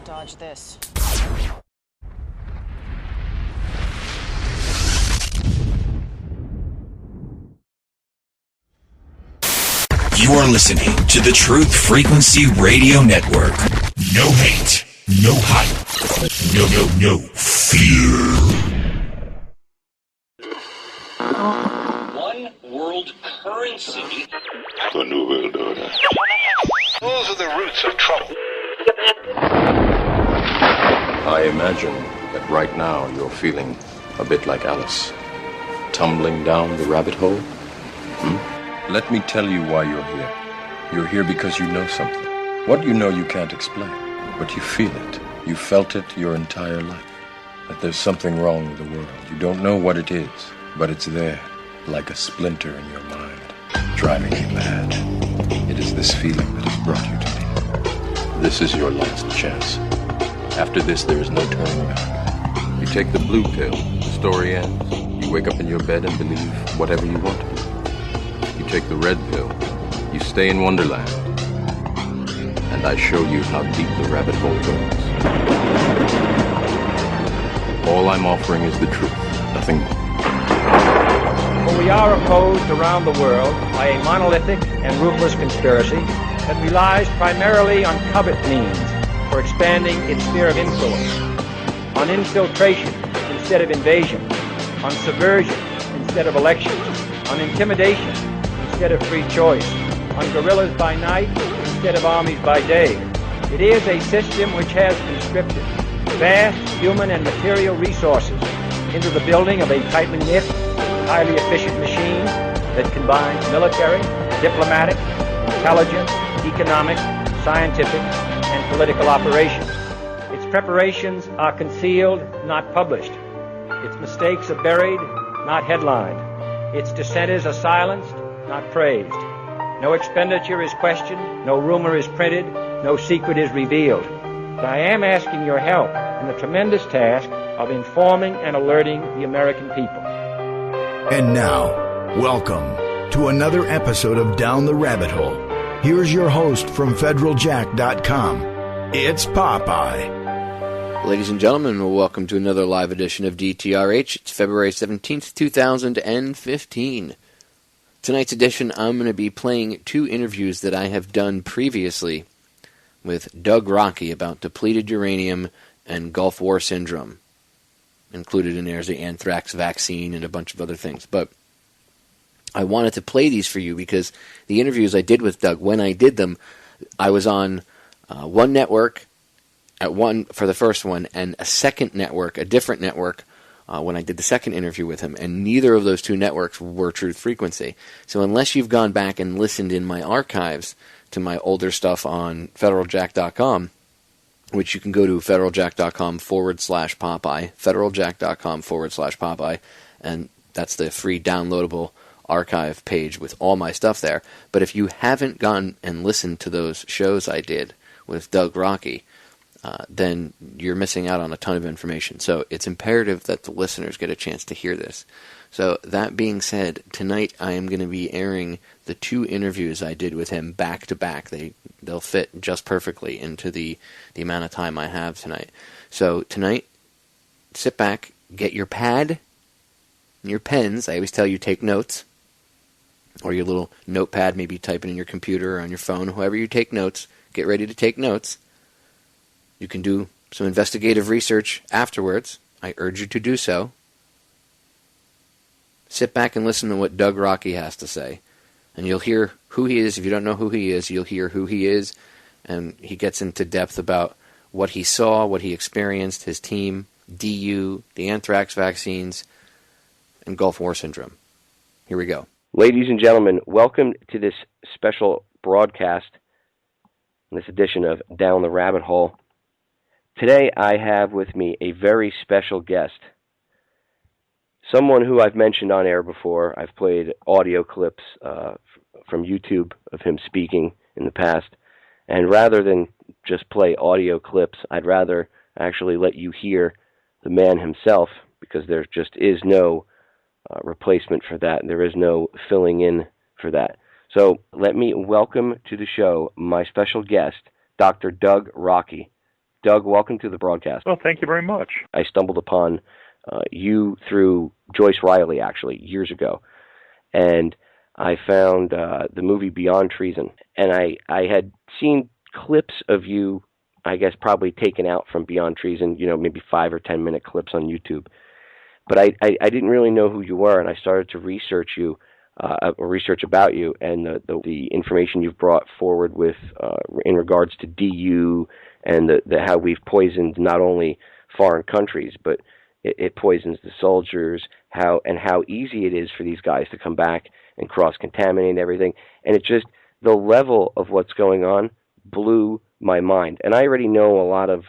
Dodge this. You are listening to the Truth Frequency Radio Network. No hate, no hype, no fear. One world currency. The New World Order. Those are the roots of trouble. I imagine that right now you're feeling a bit like Alice, tumbling down the rabbit hole. Let me tell you why you're here. You're here because you know something. What you know you can't explain, but you feel it. You felt it your entire life. That there's something wrong with the world. You don't know what it is, but it's there, like a splinter in your mind, driving you mad. It is this feeling that has brought you to me. This is your last chance. After this, there is no turning back. You take the blue pill, the story ends. You wake up in your bed and believe whatever you want to believe. You take the red pill, you stay in Wonderland, and I show you how deep the rabbit hole goes. All I'm offering is the truth, nothing more. For we are opposed around the world by a monolithic and ruthless conspiracy that relies primarily on covert means for expanding its sphere of influence, on infiltration instead of invasion, on subversion instead of elections, on intimidation instead of free choice, on guerrillas by night instead of armies by day. It is a system which has conscripted vast human and material resources into the building of a tightly knit, highly efficient machine that combines military, diplomatic, intelligence, economic, scientific, and political operations. Its preparations are concealed, not published. Its mistakes are buried, not headlined. Its dissenters are silenced, not praised. No expenditure is questioned, no rumor is printed, no secret is revealed. But I am asking your help in the tremendous task of informing and alerting the American people. And now, welcome to another episode of Down the Rabbit Hole. Here's your host from federaljack.com. It's Popeye. Ladies and gentlemen, welcome to another live edition of DTRH. It's February 17th, 2015. Tonight's edition, I'm going to be playing two interviews that I have done previously with Doug Rokke about depleted uranium and Gulf War syndrome. Included in there is the Anthrax vaccine and a bunch of other things. But I wanted to play these for you because the interviews I did with Doug, when I did them, I was on one network for the first one, and a second network, a different network, when I did the second interview with him, and neither of those two networks were Truth Frequency. So unless you've gone back and listened in my archives to my older stuff on federaljack.com, which you can go to federaljack.com/Popeye, federaljack.com/Popeye, and that's the free downloadable archive page with all my stuff there. But if you haven't gone and listened to those shows I did with Doug Rokke, then you're missing out on a ton of information. So it's imperative that the listeners get a chance to hear this. So that being said, tonight I am going to be airing the two interviews I did with him back to back. They'll fit just perfectly into the amount of time I have tonight. So tonight, sit back, get your pad and your pens. I always tell you take notes, or your little notepad, maybe type it in your computer or on your phone, however you take notes. Get ready to take notes. You can do some investigative research afterwards. I urge you to do so. Sit back and listen to what Doug Rokke has to say. And you'll hear who he is. If you don't know who he is, you'll hear who he is. And he gets into depth about what he saw, what he experienced, his team, DU, the Anthrax vaccines, and Gulf War syndrome. Here we go. Ladies and gentlemen, welcome to this special broadcast, this edition of Down the Rabbit Hole. Today I have with me a very special guest, someone who I've mentioned on air before. I've played audio clips from YouTube of him speaking in the past, and rather than just play audio clips, I'd rather actually let you hear the man himself, because there just is no replacement for that. There is no filling in for that. So let me welcome to the show my special guest, Dr. Doug Rokke. Doug, welcome to the broadcast. Well, thank you very much. I stumbled upon you through Joyce Riley, actually, years ago. And I found the movie Beyond Treason. And I had seen clips of you, I guess probably taken out from Beyond Treason, maybe 5 or 10 minute clips on YouTube. But I didn't really know who you were, and I started to research you, research about you, and the information you've brought forward with in regards to DU and how we've poisoned not only foreign countries, but it poisons the soldiers, how easy it is for these guys to come back and cross-contaminate everything. And it just, the level of what's going on blew my mind. And I already know a lot of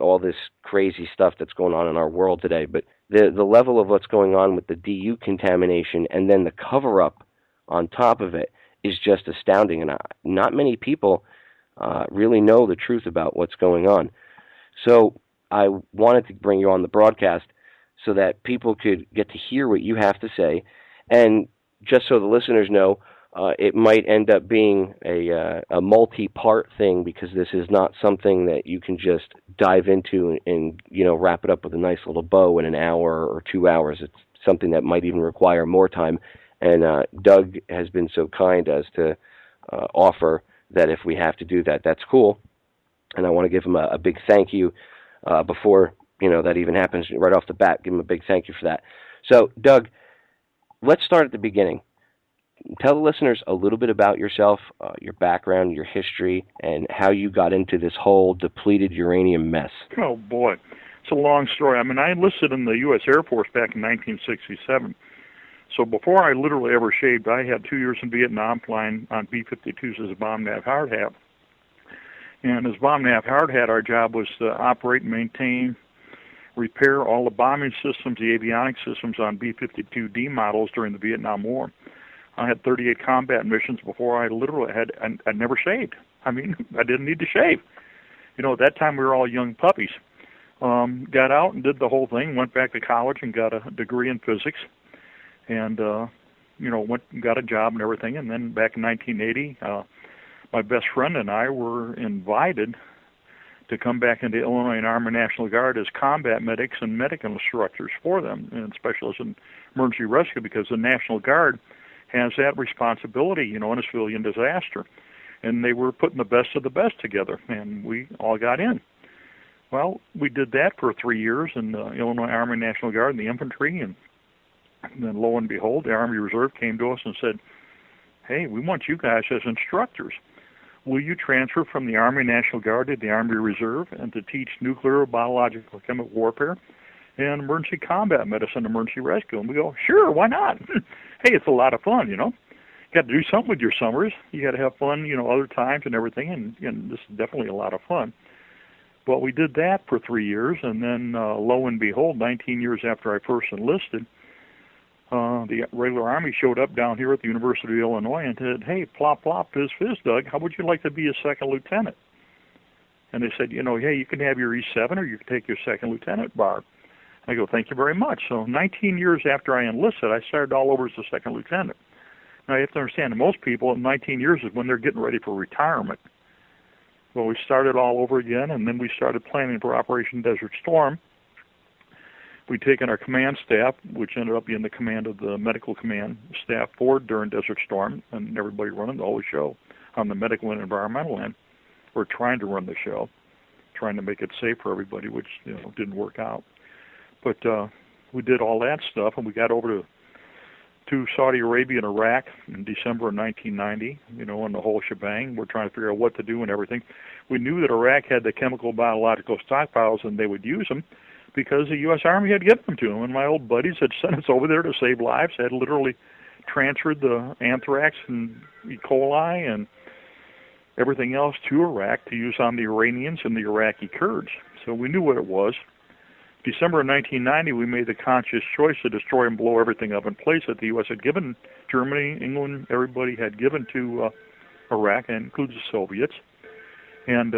all this crazy stuff that's going on in our world today, but the level of what's going on with the DU contamination and then the cover-up on top of it is just astounding. And not many people really know the truth about what's going on. So I wanted to bring you on the broadcast so that people could get to hear what you have to say. And just so the listeners know, it might end up being a multi-part thing, because this is not something that you can just dive into and wrap it up with a nice little bow in an hour or 2 hours. It's something that might even require more time. And Doug has been so kind as to offer that if we have to do that, that's cool. And I want to give him a big thank you before that even happens right off the bat. Give him a big thank you for that. So, Doug, let's start at the beginning. Tell the listeners a little bit about yourself, your background, your history, and how you got into this whole depleted uranium mess. Oh, boy. It's a long story. I mean, I enlisted in the U.S. Air Force back in 1967. So before I literally ever shaved, I had 2 years in Vietnam flying on B-52s as a bomb nav hard hat. And as bomb nav hard hat, our job was to operate and maintain, repair all the bombing systems, the avionics systems on B-52D models during the Vietnam War. I had 38 combat missions before I literally I never shaved. I mean, I didn't need to shave. At that time we were all young puppies. Got out and did the whole thing, went back to college and got a degree in physics, and, went and got a job and everything. And then back in 1980, my best friend and I were invited to come back into Illinois and Army National Guard as combat medics and medical instructors for them, and specialists in emergency rescue, because the National Guard has that responsibility, in a civilian disaster. And they were putting the best of the best together, and we all got in. Well, we did that for 3 years in the Illinois Army National Guard and the infantry, and then lo and behold, the Army Reserve came to us and said, hey, we want you guys as instructors. Will you transfer from the Army National Guard to the Army Reserve and to teach nuclear, biological, chemical warfare and emergency combat medicine, emergency rescue? And we go, sure, why not? Hey, it's a lot of fun, You got to do something with your summers. You got to have fun, other times and everything, and this is definitely a lot of fun. But we did that for 3 years, and then lo and behold, 19 years after I first enlisted, the regular Army showed up down here at the University of Illinois and said, hey, plop, plop, fizz, fizz, Doug, how would you like to be a second lieutenant? And they said, hey, you can have your E7 or you can take your second lieutenant bar. I go, thank you very much. So 19 years after I enlisted, I started all over as a second lieutenant. Now, you have to understand, most people, 19 years is when they're getting ready for retirement. Well, we started all over again, and then we started planning for Operation Desert Storm. We'd taken our command staff, which ended up being the command of the medical command staff forward during Desert Storm, and everybody running the whole show on the medical and environmental end. We're trying to run the show, trying to make it safe for everybody, which didn't work out. But we did all that stuff, and we got over to Saudi Arabia and Iraq in December of 1990, and the whole shebang. We're trying to figure out what to do and everything. We knew that Iraq had the chemical biological stockpiles, and they would use them because the U.S. Army had given them to them. And my old buddies had sent us over there to save lives, had literally transferred the anthrax and E. coli and everything else to Iraq to use on the Iranians and the Iraqi Kurds. So we knew what it was. December of 1990, we made the conscious choice to destroy and blow everything up in place that the U.S. had given Germany, England, everybody had given to Iraq, and includes the Soviets. And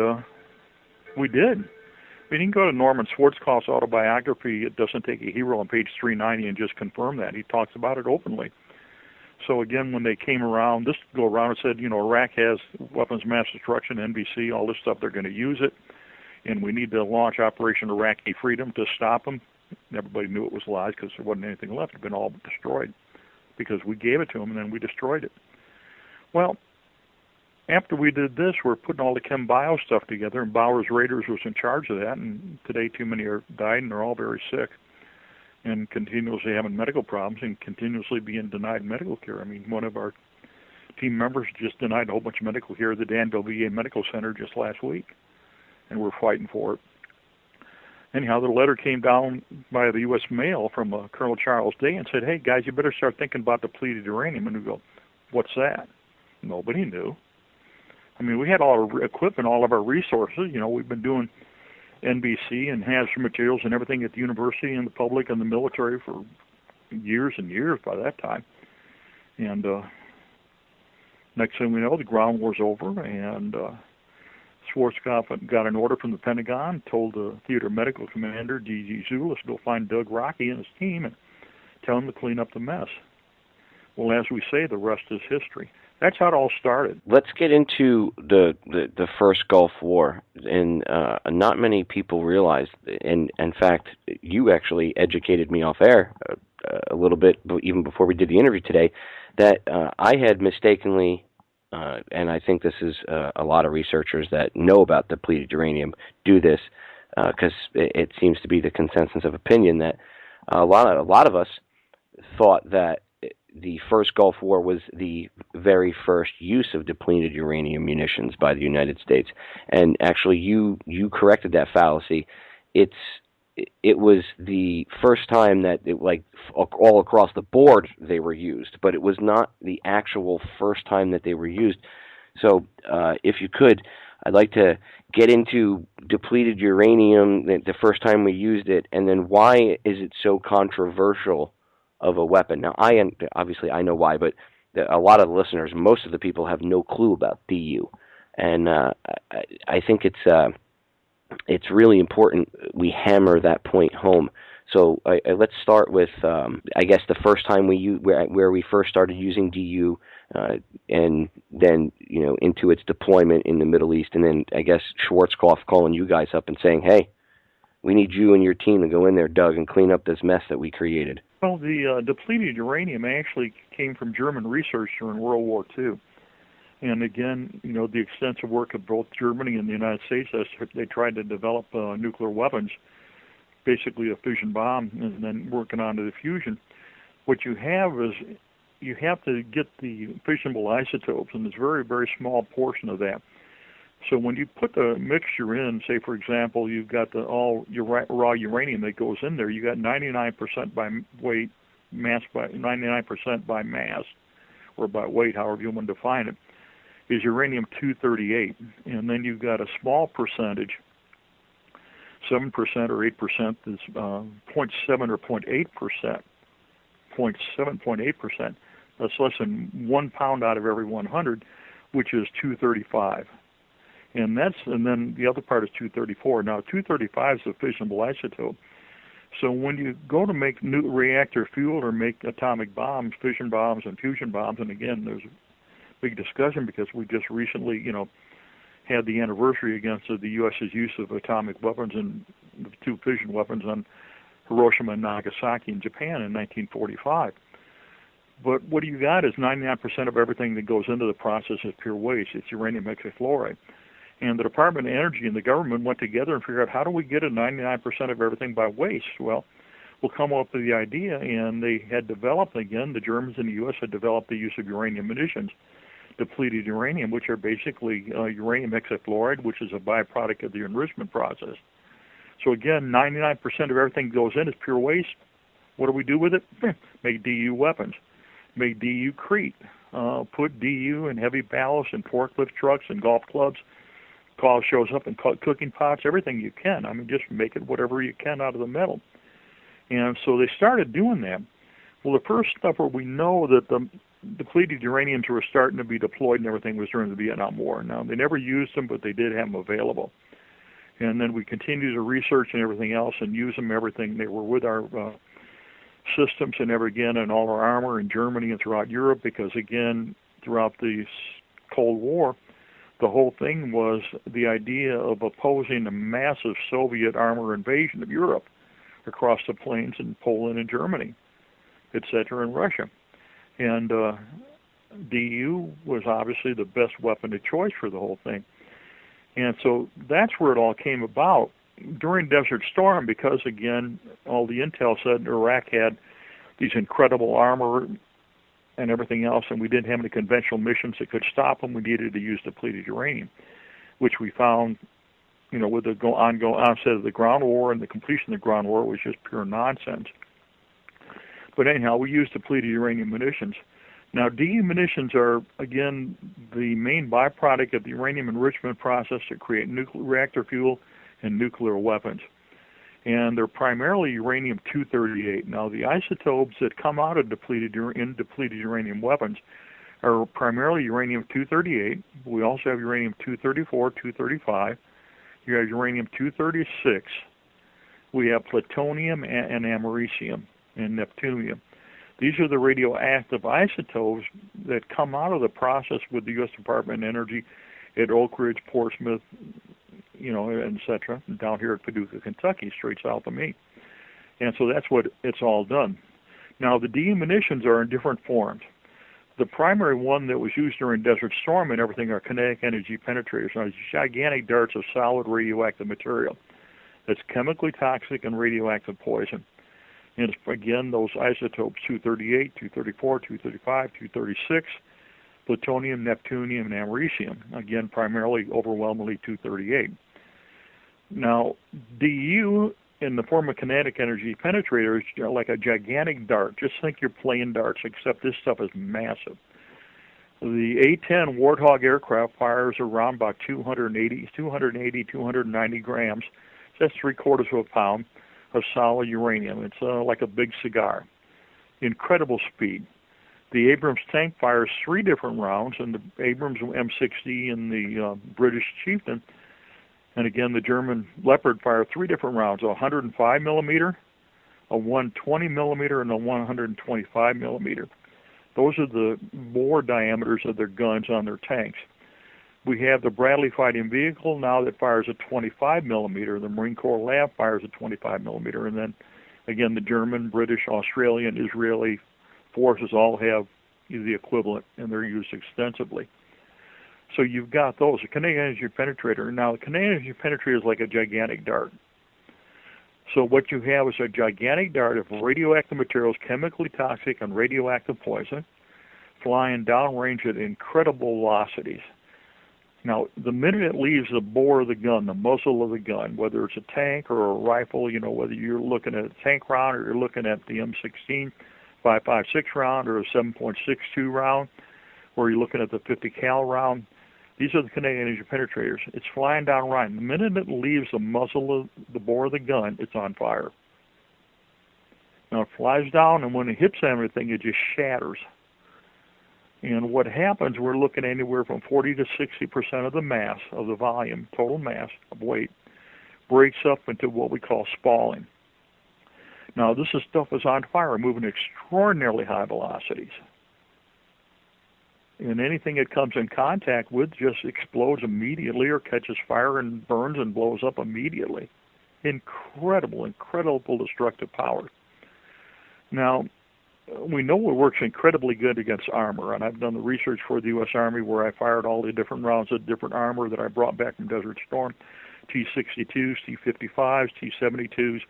we did. We didn't go to Norman Schwarzkopf's autobiography, It Doesn't Take a Hero, on page 390, and just confirm that. He talks about it openly. So again, when they came around, this go around and said, Iraq has weapons of mass destruction, NBC, all this stuff, they're going to use it. and we need to launch Operation Iraqi Freedom to stop them. Everybody knew it was lies because there wasn't anything left. It had been all destroyed because we gave it to them and then we destroyed it. Well, after we did this, we're putting all the Chem Bio stuff together, and Bowers Raiders was in charge of that, and today too many are died, and they're all very sick, and continuously having medical problems, and continuously being denied medical care. I mean, one of our team members just denied a whole bunch of medical care at the Danville VA Medical Center just last week, and we're fighting for it. Anyhow, the letter came down by the U.S. mail from Colonel Charles Day and said, hey, guys, you better start thinking about depleted uranium. And we go, what's that? Nobody knew. I mean, we had all our equipment, all of our resources. You know, we've been doing NBC and hazardous materials and everything at the university and the public and the military for years and years by that time. And next thing we know, the ground war's over, and Schwarzkopf got an order from the Pentagon, told the theater medical commander, D.G. Zulis, to go find Doug Rokke and his team and tell him to clean up the mess. Well, as we say, the rest is history. That's how it all started. Let's get into the first Gulf War. And not many people realize, and in fact, you actually educated me off air a little bit, even before we did the interview today, that I had mistakenly, and I think this is a lot of researchers that know about depleted uranium do this, because it seems to be the consensus of opinion that a lot of us thought that the first Gulf War was the very first use of depleted uranium munitions by the United States. And actually, you corrected that fallacy. It was the first time that, all across the board, they were used, but it was not the actual first time that they were used. So if you could, I'd like to get into depleted uranium, the first time we used it, and then why is it so controversial of a weapon. Now, I know why, but a lot of the listeners, most of the people have no clue about DU, and I think it's really important we hammer that point home. So let's start with, I guess, the first time where we first started using DU, and then into its deployment in the Middle East, and then I guess Schwarzkopf calling you guys up and saying, "Hey, we need you and your team to go in there, Doug, and clean up this mess that we created." Well, the depleted uranium actually came from German research during World War II. And again, the extensive work of both Germany and the United States as they tried to develop nuclear weapons, basically a fission bomb, and then working on to the fusion. What you have is you have to get the fissionable isotopes, and there's a very, very small portion of that. So when you put the mixture in, say, for example, you've got all your raw uranium that goes in there, you got 99% by weight, 99% by mass, or by weight, however you want to define it, is uranium-238. And then you've got a small percentage, 7% or 8%, that's 0.7 or 0.8%, 0.7.8%. That's less than 1 pound out of every 100, which is 235. And then the other part is 234. Now, 235 is a fissionable isotope. So when you go to make new reactor fuel or make atomic bombs, fission bombs and fusion bombs, and again, there's a big discussion because we just recently, had the anniversary against the U.S.'s use of atomic weapons and the two fission weapons on Hiroshima and Nagasaki in Japan in 1945. But what you got is 99% of everything that goes into the process is pure waste. It's uranium hexafluoride. And the Department of Energy and the government went together and figured out, how do we get a 99% of everything by waste? Well, we'll come up with the idea, and they had developed, again, the Germans and the U.S. had developed the use of uranium munitions, depleted uranium, which are basically uranium hexafluoride, which is a byproduct of the enrichment process. So again, 99% of everything that goes in is pure waste. What do we do with it? Make DU weapons. Make DU crete. Put DU in heavy ballast and forklift trucks and golf clubs. Call shows up in cooking pots, everything you can. I mean, just make it whatever you can out of the metal. And so they started doing that. Well, the first stuff where we know that the depleted uraniums were starting to be deployed and everything was during the Vietnam War. Now, they never used them, but they did have them available. And then we continued to research and everything else and use them, everything. They were with our systems and again in all our armor in Germany and throughout Europe because, again, throughout the Cold War, the whole thing was the idea of opposing a massive Soviet armor invasion of Europe across the plains in Poland and Germany, etc., and Russia. And DU was obviously the best weapon of choice for the whole thing. And so that's where it all came about. During Desert Storm, because, again, all the intel said Iraq had these incredible armor and everything else, and we didn't have any conventional missions that could stop them, we needed to use depleted uranium, which we found, with the onset of the ground war and the completion of the ground war was just pure nonsense. But anyhow, we used depleted uranium munitions. Now, DU munitions are, again, the main byproduct of the uranium enrichment process to create nuclear reactor fuel and nuclear weapons. And they're primarily uranium-238. Now, the isotopes that come out of depleted uranium weapons are primarily uranium-238. We also have uranium-234, 235. You have uranium-236. We have plutonium and americium and neptunium. These are the radioactive isotopes that come out of the process with the U.S. Department of Energy at Oak Ridge, Portsmouth, etc., down here at Paducah, Kentucky, straight south of me. And so that's what it's all done. Now, the DU munitions are in different forms. The primary one that was used during Desert Storm and everything are kinetic energy penetrators. Now, these gigantic darts of solid radioactive material that's chemically toxic and radioactive poison. And it's, again, those isotopes 238, 234, 235, 236, plutonium, neptunium, and americium. Again, primarily, overwhelmingly 238. Now, DU in the form of kinetic energy penetrators are like a gigantic dart. Just think you're playing darts, except this stuff is massive. The A-10 Warthog aircraft fires around about 290 grams. That's 3/4 of a pound of solid uranium. It's like a big cigar. Incredible speed. The Abrams tank fires 3 different rounds, and the Abrams M60 and the British Chieftain, and again the German Leopard fire 3 different rounds, a 105 millimeter, a 120 millimeter, and a 125 millimeter. Those are the bore diameters of their guns on their tanks. We have the Bradley fighting vehicle now that fires a 25 millimeter. The Marine Corps Lab fires a 25 millimeter, and then again the German, British, Australian, Israeli forces all have the equivalent, and they're used extensively. So you've got those. A kinetic energy penetrator. Now, the kinetic energy penetrator is like a gigantic dart. So what you have is a gigantic dart of radioactive materials, chemically toxic and radioactive poison, flying downrange at incredible velocities. Now, the minute it leaves the bore of the gun, the muzzle of the gun, whether it's a tank or a rifle, whether you're looking at a tank round or you're looking at the M16 5.56 round or a 7.62 round, or you're looking at the 50 cal round, these are the kinetic energy penetrators. It's flying down right. The minute it leaves the muzzle of the bore of the gun, it's on fire. Now, it flies down, and when it hits everything, it just shatters. And what happens, we're looking anywhere from 40 to 60% of the mass, of the volume, total mass of weight, breaks up into what we call spalling. Now, this stuff is on fire, moving at extraordinarily high velocities. And anything it comes in contact with just explodes immediately or catches fire and burns and blows up immediately. Incredible, incredible destructive power. Now, we know it works incredibly good against armor, and I've done the research for the U.S. Army where I fired all the different rounds of different armor that I brought back from Desert Storm, T-62s, T-55s, T-72s.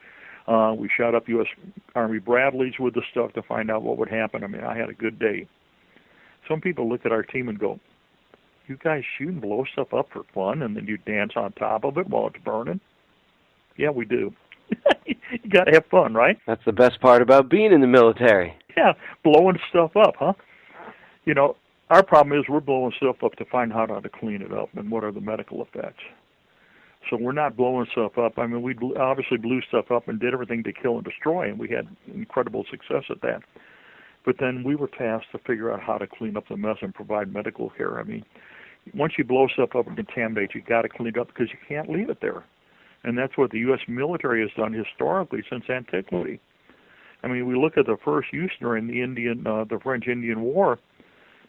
We shot up U.S. Army Bradleys with the stuff to find out what would happen. I mean, I had a good day. Some people look at our team and go, you guys shoot and blow stuff up for fun, and then you dance on top of it while it's burning? Yeah, we do. You got to have fun, right? That's the best part about being in the military. Yeah, blowing stuff up, huh? Our problem is we're blowing stuff up to find out how to clean it up and what are the medical effects. So we're not blowing stuff up. I mean, we obviously blew stuff up and did everything to kill and destroy, and we had incredible success at that. But then we were tasked to figure out how to clean up the mess and provide medical care. I mean, once you blow stuff up and contaminate, you got to clean it up because you can't leave it there. And that's what the U.S. military has done historically since antiquity. I mean, we look at the first use during the French-Indian War.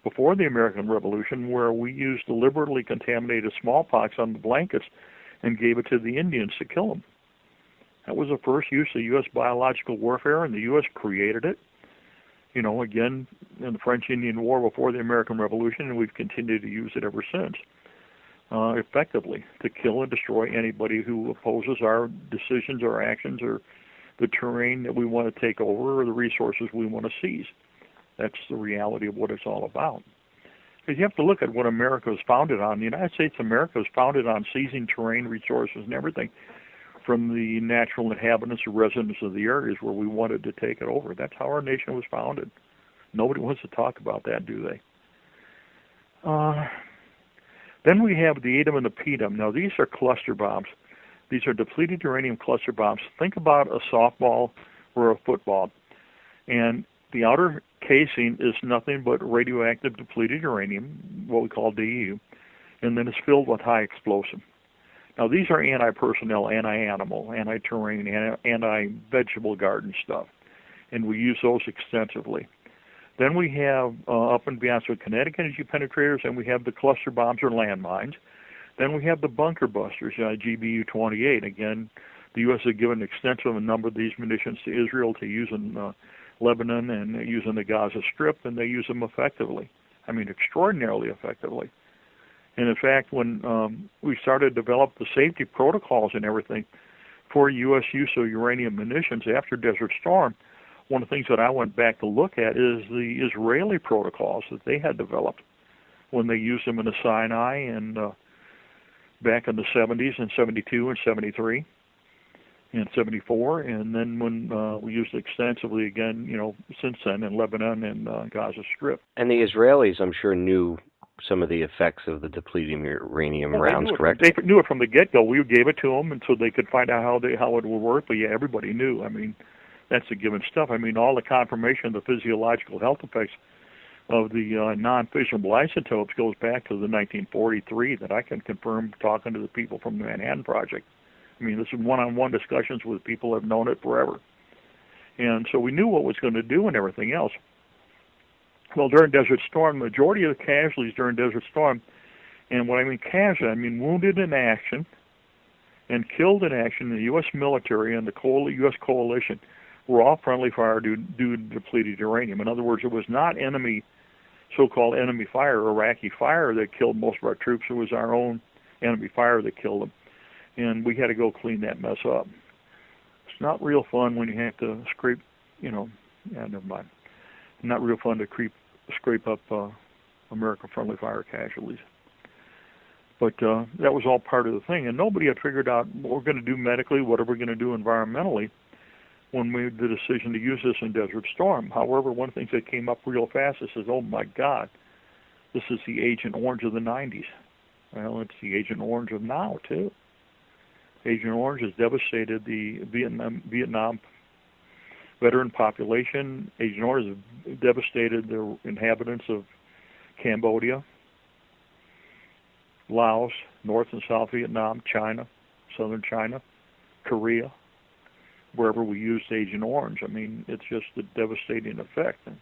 before the American Revolution, where we used deliberately contaminated smallpox on the blankets and gave it to the Indians to kill them. That was the first use of U.S. biological warfare, and the U.S. created it. Again, in the French Indian War before the American Revolution, and we've continued to use it ever since, effectively, to kill and destroy anybody who opposes our decisions or actions or the terrain that we want to take over or the resources we want to seize. That's the reality of what it's all about. Because you have to look at what America was founded on. The United States of America was founded on seizing terrain, resources, and everything from the natural inhabitants or residents of the areas where we wanted to take it over. That's how our nation was founded. Nobody wants to talk about that, do they? Then we have the ATOM and the PTOM. Now, these are cluster bombs. These are depleted uranium cluster bombs. Think about a softball or a football. And the outer casing is nothing but radioactive depleted uranium, what we call DU, and then it's filled with high explosive. Now, these are anti-personnel, anti-animal, anti-terrain, anti-vegetable garden stuff, and we use those extensively. Then we have, up and beyond, so kinetic energy penetrators, and we have the cluster bombs or landmines. Then we have the bunker busters, GBU-28. Again, the U.S. has given extensive number of these munitions to Israel to use in Lebanon and use in the Gaza Strip, and they use them effectively. I mean, extraordinarily effectively. And in fact, when we started to develop the safety protocols and everything for U.S. use of uranium munitions after Desert Storm, one of the things that I went back to look at is the Israeli protocols that they had developed when they used them in the Sinai and back in the 70s and 72 and 73 and 74, and then when we used it extensively again, since then in Lebanon and Gaza Strip. And the Israelis, I'm sure, knew some of the effects of the depleted uranium rounds, correct? They knew it from the get-go. We gave it to them, and so they could find out how it would work. But yeah, everybody knew. I mean, that's a given stuff. I mean, all the confirmation of the physiological health effects of the non-fissionable isotopes goes back to the 1943 that I can confirm talking to the people from the Manhattan Project. I mean, this is one-on-one discussions with people who have known it forever. And so we knew what it was going to do and everything else. Well, during Desert Storm, the majority of the casualties during Desert Storm, and when I mean casualty, I mean wounded in action and killed in action in the U.S. military and the U.S. coalition, were all friendly fire due to depleted uranium. In other words, it was not so-called enemy fire, Iraqi fire, that killed most of our troops. It was our own enemy fire that killed them. And we had to go clean that mess up. It's not real fun when you have to scrape, never mind. Not real fun to scrape up American-friendly fire casualties. But that was all part of the thing. And nobody had figured out what we're going to do medically, what are we going to do environmentally when we made the decision to use this in Desert Storm. However, one of the things that came up real fast is, oh my God, this is the Agent Orange of the 90s. Well, it's the Agent Orange of now, too. Agent Orange has devastated the Vietnam veteran population. Agent Orange has devastated the inhabitants of Cambodia, Laos, North and South Vietnam, China, Southern China, Korea, wherever we used Agent Orange. I mean, it's just a devastating effect. And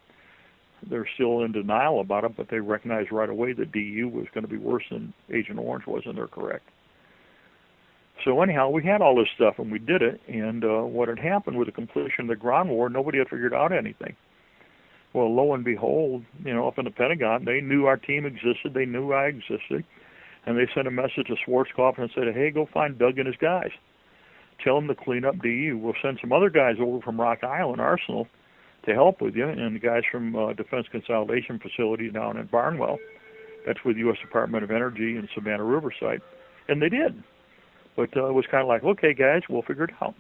they're still in denial about it, but they recognized right away that DU was going to be worse than Agent Orange was, and they're correct. So anyhow, we had all this stuff, and we did it, and what had happened with the completion of the ground war, nobody had figured out anything. Well, lo and behold, up in the Pentagon, they knew our team existed, they knew I existed, and they sent a message to Schwarzkopf and said, hey, go find Doug and his guys. Tell them to clean up DU. We'll send some other guys over from Rock Island Arsenal to help with you, and the guys from Defense Consolidation Facility down in Barnwell. That's with the U.S. Department of Energy and Savannah Riverside. And they did. But it was kind of like, okay, guys, we'll figure it out.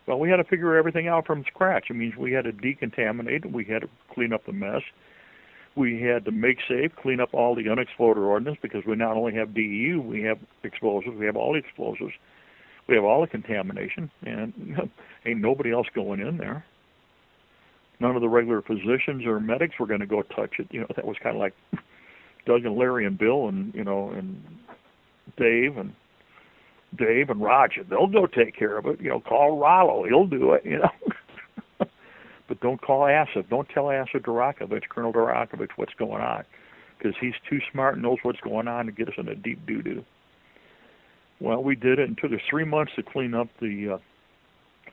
Well, we had to figure everything out from scratch. It means we had to decontaminate it. We had to clean up the mess. We had to make safe, clean up all the unexploded ordnance, because we not only have DEU, we have explosives, we have all the explosives, we have all the contamination, and ain't nobody else going in there. None of the regular physicians or medics were going to go touch it. That was kind of like Doug and Larry and Bill and Dave and Roger. They'll go take care of it. Call Rollo. He'll do it, But don't call Asif. Don't tell Asif Durakovich, Colonel Durakovich, what's going on. because he's too smart and knows what's going on to get us in a deep doo-doo. Well, we did it. It took us 3 months to clean up the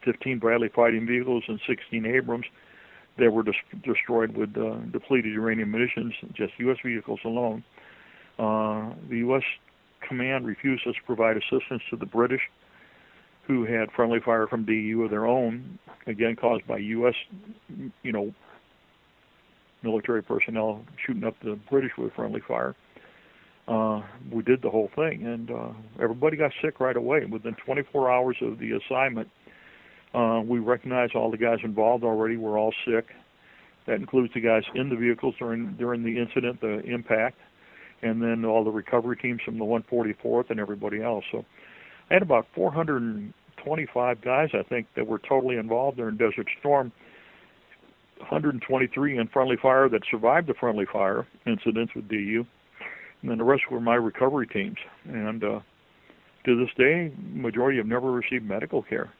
15 Bradley fighting vehicles and 16 Abrams that were destroyed with depleted uranium munitions, just U.S. vehicles alone. The U.S. command refused us to provide assistance to the British, who had friendly fire from DU of their own, again caused by U.S. Military personnel shooting up the British with friendly fire. We did the whole thing, and everybody got sick right away. Within 24 hours of the assignment, we recognized all the guys involved already were all sick. That includes the guys in the vehicles during the incident, the impact, and then all the recovery teams from the 144th and everybody else. So I had about 425 guys, I think, that were totally involved during Desert Storm. 123 in friendly fire that survived the friendly fire incidents with DU, and then the rest were my recovery teams. And to this day, majority have never received medical care.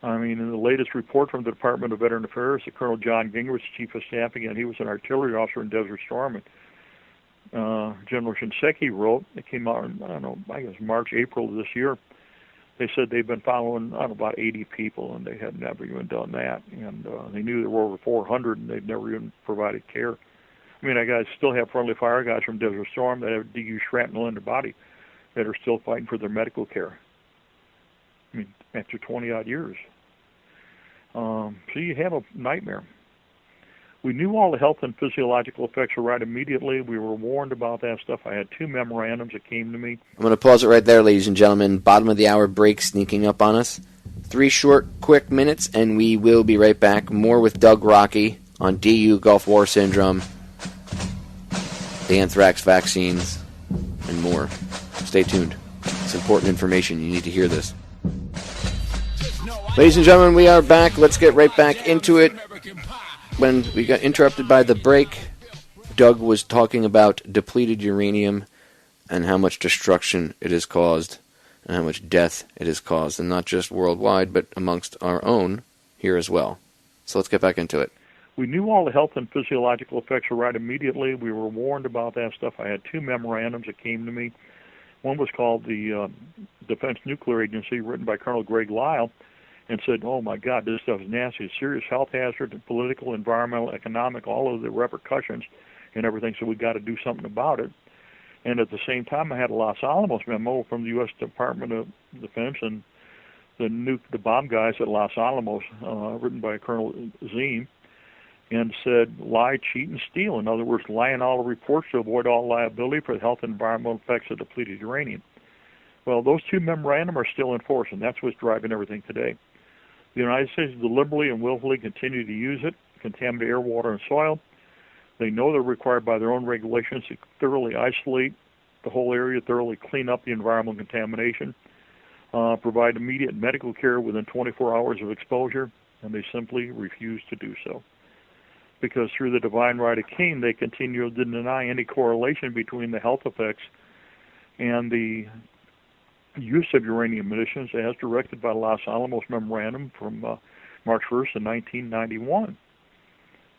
I mean, in the latest report from the Department of Veteran Affairs, the Colonel John Gingrich, Chief of Staff, again, he was an artillery officer in Desert Storm, and General Shinseki wrote, it came out in, I guess March, April of this year. They said they've been following about 80 people, and they had never even done that. And they knew there were over 400, and they'd never even provided care. I mean, I guys still have friendly fire guys from Desert Storm that have DU shrapnel in their body that are still fighting for their medical care. I mean, after 20-odd years. So you have a nightmare. We knew all the health and physiological effects were right immediately. We were warned about that stuff. I had 2 memorandums that came to me. I'm going to pause it right there, ladies and gentlemen. Bottom of the hour break sneaking up on us. 3 short, quick minutes, and we will be right back. More with Doug Rokke on DU, Gulf War Syndrome, the anthrax vaccines, and more. Stay tuned. It's important information. You need to hear this. Ladies and gentlemen, we are back. Let's get right back into it. When we got interrupted by the break, Doug was talking about depleted uranium and how much destruction it has caused and how much death it has caused, and not just worldwide, but amongst our own here as well. So let's get back into it. We knew all the health and physiological effects were right immediately. We were warned about that stuff. I had 2 memorandums that came to me. One was called the Defense Nuclear Agency, written by Colonel Greg Lyle, and said, oh, my God, this stuff is nasty. It's serious health hazard, political, environmental, economic, all of the repercussions and everything, so we've got to do something about it. And at the same time, I had a Los Alamos memo from the U.S. Department of Defense and the bomb guys at Los Alamos, written by Colonel Ziem, and said, lie, cheat, and steal. In other words, lie in all the reports to avoid all liability for the health and environmental effects of depleted uranium. Well, those 2 memorandum are still in force, and that's what's driving everything today. The United States deliberately and willfully continue to use it, contaminate air, water, and soil. They know they're required by their own regulations to thoroughly isolate the whole area, thoroughly clean up the environmental contamination, provide immediate medical care within 24 hours of exposure, and they simply refuse to do so. Because through the divine right of King, they continue to deny any correlation between the health effects and the use of uranium munitions as directed by Los Alamos Memorandum from March 1st of 1991.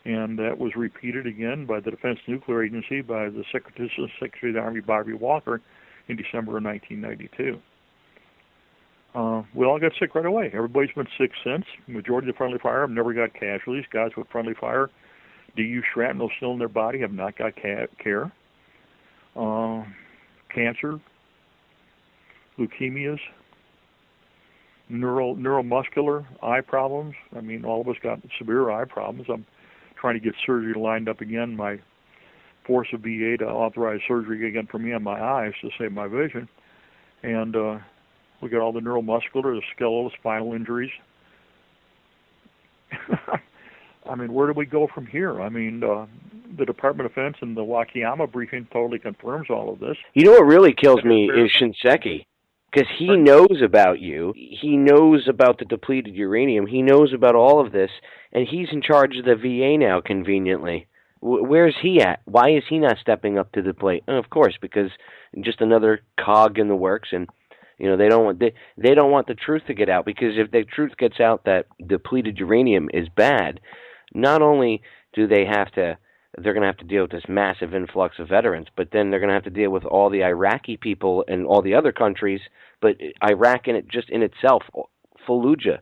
And that was repeated again by the Defense Nuclear Agency by the Secretary of the Army, Bobby Walker, in December of 1992. We all got sick right away. Everybody's been sick since. The majority of the friendly fire have never got casualties. Guys with friendly fire, DU shrapnel still in their body, have not got care. Cancer, leukemias, neuromuscular eye problems. I mean, all of us got severe eye problems. I'm trying to get surgery lined up again. My force of VA to authorize surgery again for me on my eyes to save my vision. And we got all the neuromuscular, the skeletal, spinal injuries. I mean, where do we go from here? I mean, the Department of Defense and the Wakayama briefing totally confirms all of this. You know what really kills me is Shinseki. Because he knows about you. He knows about the depleted uranium. He knows about all of this. And he's in charge of the VA now, conveniently. Where's he at? Why is he not stepping up to the plate? And of course, because just another cog in the works. And, you know, they don't want the truth to get out. Because if the truth gets out that depleted uranium is bad, not only do they have to they're going to have to deal with this massive influx of veterans, but then they're going to have to deal with all the Iraqi people and all the other countries, but Iraq just in itself, Fallujah.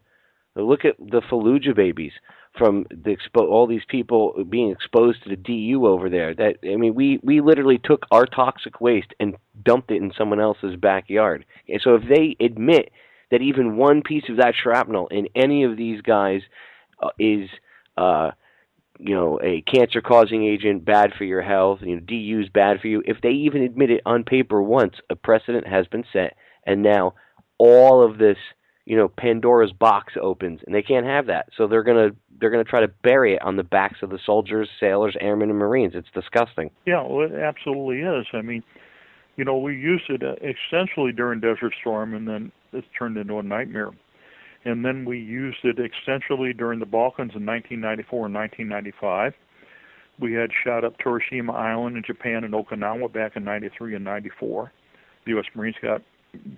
Look at the Fallujah babies from all these people being exposed to the DU over there. We literally took our toxic waste and dumped it in someone else's backyard. And so if they admit that even one piece of that shrapnel in any of these guys is a cancer-causing agent, bad for your health, DU is bad for you, if they even admit it on paper once, a precedent has been set, and now all of this, Pandora's box opens, and they can't have that. So they're gonna try to bury it on the backs of the soldiers, sailors, airmen, and Marines. It's disgusting. Yeah, well, it absolutely is. I mean, we used it extensively during Desert Storm, and then it turned into a nightmare. And then we used it extensively during the Balkans in 1994 and 1995. We had shot up Hiroshima Island in Japan and Okinawa back in 93 and 94. The U.S. Marines got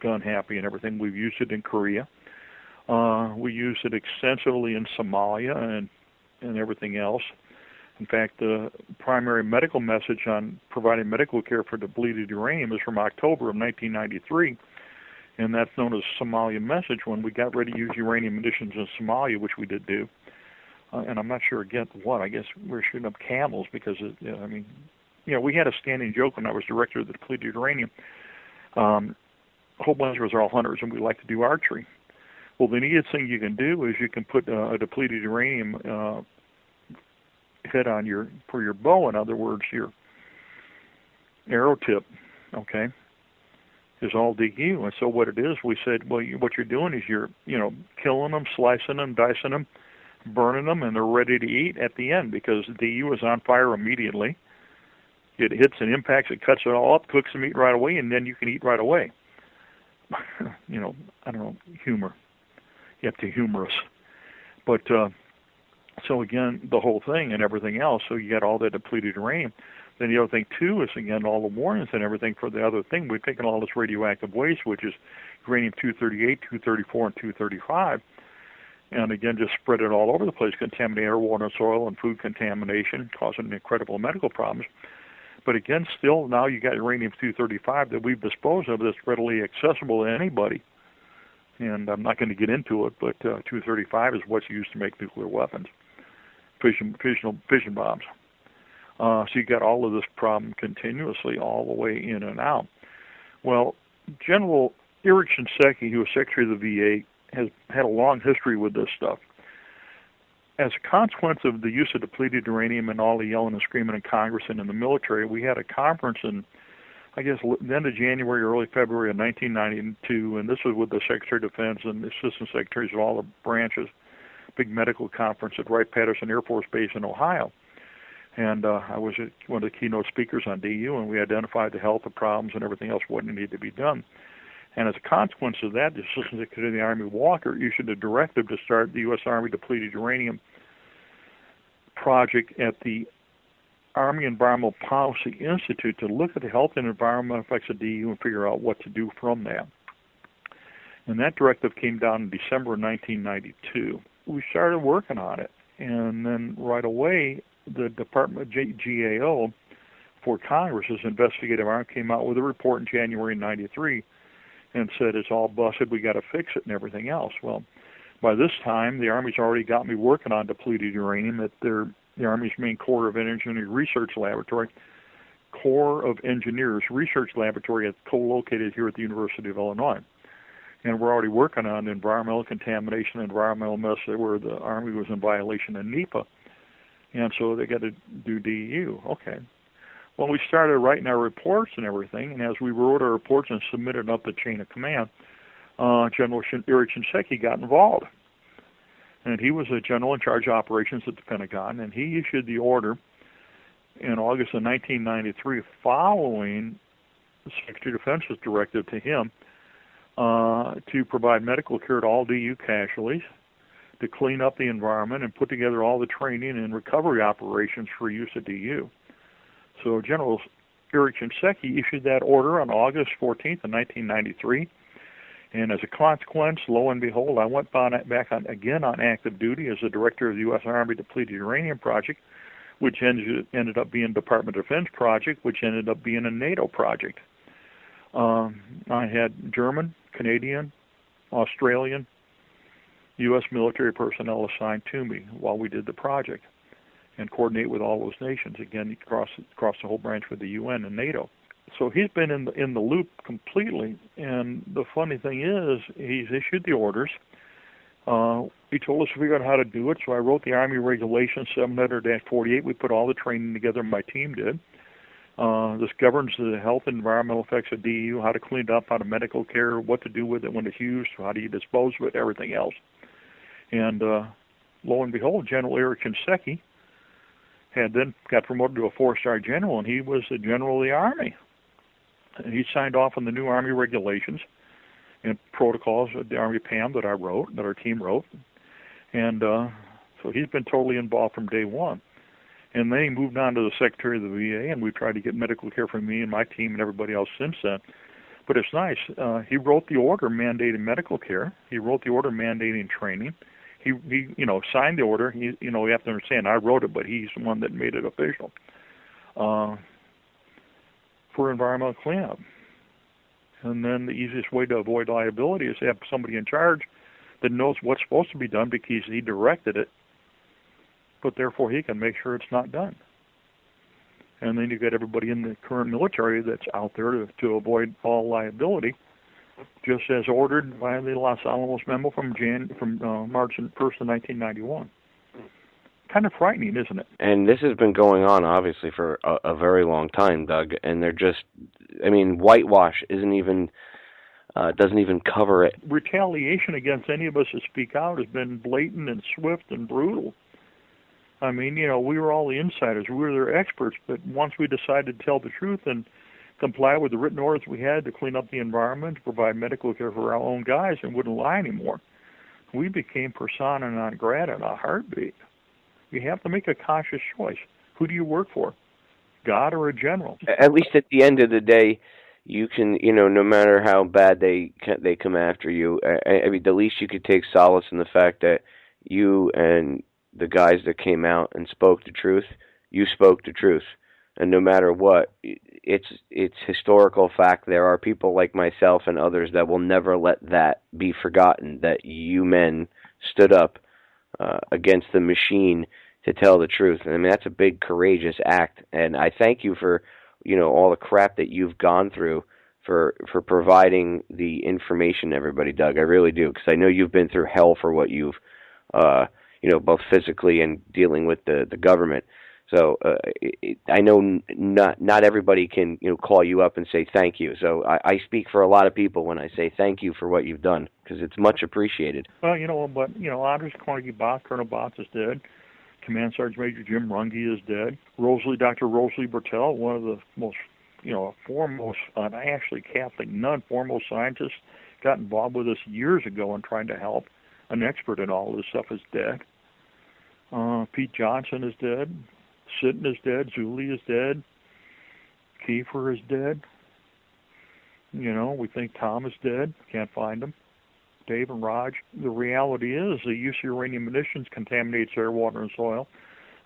gun happy and everything. We've used it in Korea. We used it extensively in Somalia and everything else. In fact, the primary medical message on providing medical care for depleted uranium is from October of 1993, and that's known as Somalia message, when we got ready to use uranium munitions in Somalia, which we did do. And I'm not sure against what. I guess we were shooting up camels because, we had a standing joke when I was director of the depleted uranium. A whole bunch of us are all hunters, and we like to do archery. Well, the neatest thing you can do is you can put a depleted uranium head on for your bow. In other words, your arrow tip, okay, is all DU. And so what it is, we said, well, what you're doing is you're, killing them, slicing them, dicing them, burning them, and they're ready to eat at the end because DU is on fire immediately. It hits and impacts, it cuts it all up, cooks the meat right away, and then you can eat right away. I don't know, humor. You have to humor us. But, so again, the whole thing and everything else, so you get all that depleted uranium. Then the other thing, too, is, again, all the warnings and everything for the other thing. We've taken all this radioactive waste, which is uranium-238, 234, and 235, and, again, just spread it all over the place, contaminate air, water, soil, and food contamination, causing incredible medical problems. But, again, still, now you got uranium-235 that we've disposed of that's readily accessible to anybody. And I'm not going to get into it, but 235 is what's used to make nuclear weapons, fission bombs. So you got all of this problem continuously all the way in and out. Well, General Eric Shinseki, who was Secretary of the VA, has had a long history with this stuff. As a consequence of the use of depleted uranium and all the yelling and screaming in Congress and in the military, we had a conference in, I guess, the end of January, early February of 1992, and this was with the Secretary of Defense and the Assistant Secretaries of all the branches, big medical conference at Wright-Patterson Air Force Base in Ohio. And I was one of the keynote speakers on DU, and we identified the health of problems and everything else, what needed to be done. And as a consequence of that, the Assistant Secretary of the Army, Walker, issued a directive to start the U.S. Army Depleted Uranium project at the Army Environmental Policy Institute to look at the health and environmental effects of DU and figure out what to do from that. And that directive came down in December of 1992. We started working on it, and then right away, the Department of GAO for Congress's investigative arm came out with a report in January 93 and said it's all busted, we got to fix it and everything else. Well, by this time, the Army's already got me working on depleted uranium at the Army's main Corps of Engineers Research Laboratory, co-located here at the University of Illinois. And we're already working on environmental contamination, environmental mess where the Army was in violation of NEPA. And so they got to do DU. Okay. Well, we started writing our reports and everything, and as we wrote our reports and submitted up the chain of command, General Eric Shinseki got involved. And he was a general in charge of operations at the Pentagon, and he issued the order in August of 1993 following the Secretary of Defense's directive to him to provide medical care to all DU casualties, to clean up the environment and put together all the training and recovery operations for use of DU. So General Eric Shinseki issued that order on August 14th of 1993, and as a consequence, lo and behold, I went back on active duty as the director of the U.S. Army Depleted Uranium Project, which ended up being Department of Defense project, which ended up being a NATO project. I had German, Canadian, Australian, U.S. military personnel assigned to me while we did the project, and coordinate with all those nations, again, across the whole branch with the UN and NATO. So he's been in the loop completely, and the funny thing is, he's issued the orders. He told us to figure out how to do it, so I wrote the Army Regulations 700-48. We put all the training together, my team did. This governs the health and environmental effects of DEU, how to clean it up, how to medical care, what to do with it when it's used, how do you dispose of it, everything else. And lo and behold, General Eric Shinseki had then got promoted to a 4-star general, and he was the general of the Army. And he signed off on the new Army regulations and protocols of the Army PAM that I wrote, that our team wrote. And so he's been totally involved from day one. And then he moved on to the Secretary of the VA, and we tried to get medical care for me and my team and everybody else since then. But it's nice. He wrote the order mandating medical care. He wrote the order mandating training. He signed the order. You have to understand, I wrote it, but he's the one that made it official for environmental cleanup. And then the easiest way to avoid liability is to have somebody in charge that knows what's supposed to be done because he directed it, but therefore he can make sure it's not done. And then you get everybody in the current military that's out there to avoid all liability, just as ordered by the Los Alamos memo from March 1st of 1991. Kind of frightening, isn't it? And this has been going on, obviously, for a very long time, Doug. And they're just, whitewash doesn't even cover it. Retaliation against any of us that speak out has been blatant and swift and brutal. We were all the insiders. We were their experts. But once we decided to tell the truth and comply with the written orders we had to clean up the environment, to provide medical care for our own guys, and wouldn't lie anymore, we became persona non grata in a heartbeat. You have to make a conscious choice. Who do you work for, God or a general? At least at the end of the day, you can, no matter how bad they come after you, the least you could take solace in the fact that you and the guys that came out and spoke the truth, you spoke the truth. And no matter what, it's historical fact. There are people like myself and others that will never let that be forgotten, that you men stood up against the machine to tell the truth. That's a big, courageous act. And I thank you for, all the crap that you've gone through for providing the information to everybody, Doug. I really do, because I know you've been through hell for what you've, both physically and dealing with the government. So I know not everybody can call you up and say thank you. So I speak for a lot of people when I say thank you for what you've done, because it's much appreciated. Well, Andres Carnegie Botts, Colonel Botts is dead. Command Sergeant Major Jim Runge is dead. Dr. Rosalie Bertel, one of the most, foremost, actually Catholic nun, foremost scientists, got involved with us years ago and trying to help. An expert in all this stuff is dead. Pete Johnson is dead. Sitten is dead. Zuli is dead. Kiefer is dead. We think Tom is dead. Can't find him. Dave and Raj. The reality is the use of uranium munitions contaminates air, water, and soil,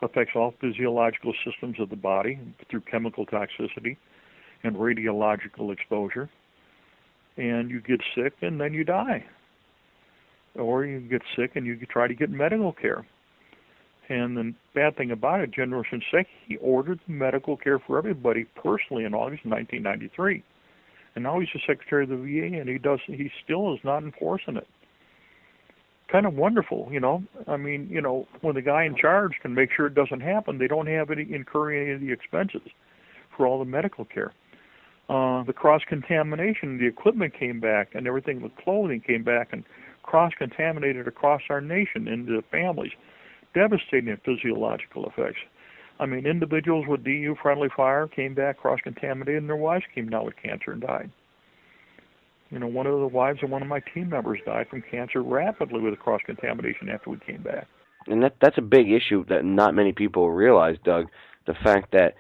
affects all physiological systems of the body through chemical toxicity and radiological exposure, and you get sick and then you die. Or you get sick and you try to get medical care. And the bad thing about it, General Shinseki ordered medical care for everybody personally in August 1993. And now he's the Secretary of the VA, and he still is not enforcing it. Kind of wonderful, when the guy in charge can make sure it doesn't happen, they don't have incurring any of the expenses for all the medical care. The cross-contamination, the equipment came back, and everything with clothing came back and cross-contaminated across our nation into families. Devastating physiological effects. Individuals with DU-friendly fire came back cross-contaminated, and their wives came down with cancer and died. One of the wives of one of my team members died from cancer rapidly with cross-contamination after we came back. And that's a big issue that not many people realize, Doug. The fact that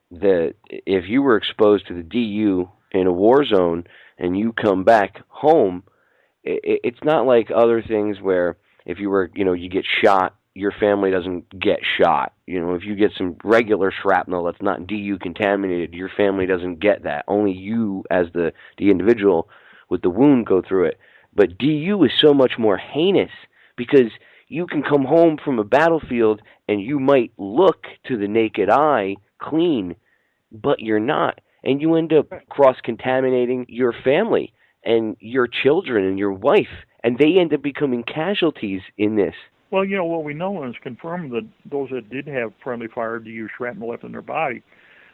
if you were exposed to the DU in a war zone and you come back home, it's not like other things where if you were, you get shot your family doesn't get shot. If you get some regular shrapnel that's not DU contaminated, your family doesn't get that. Only you, as the individual with the wound, go through it. But DU is so much more heinous because you can come home from a battlefield and you might look to the naked eye clean, but you're not. And you end up cross-contaminating your family and your children and your wife, and they end up becoming casualties in this. Well, what we know is confirmed that those that did have friendly fire DU shrapnel left in their body,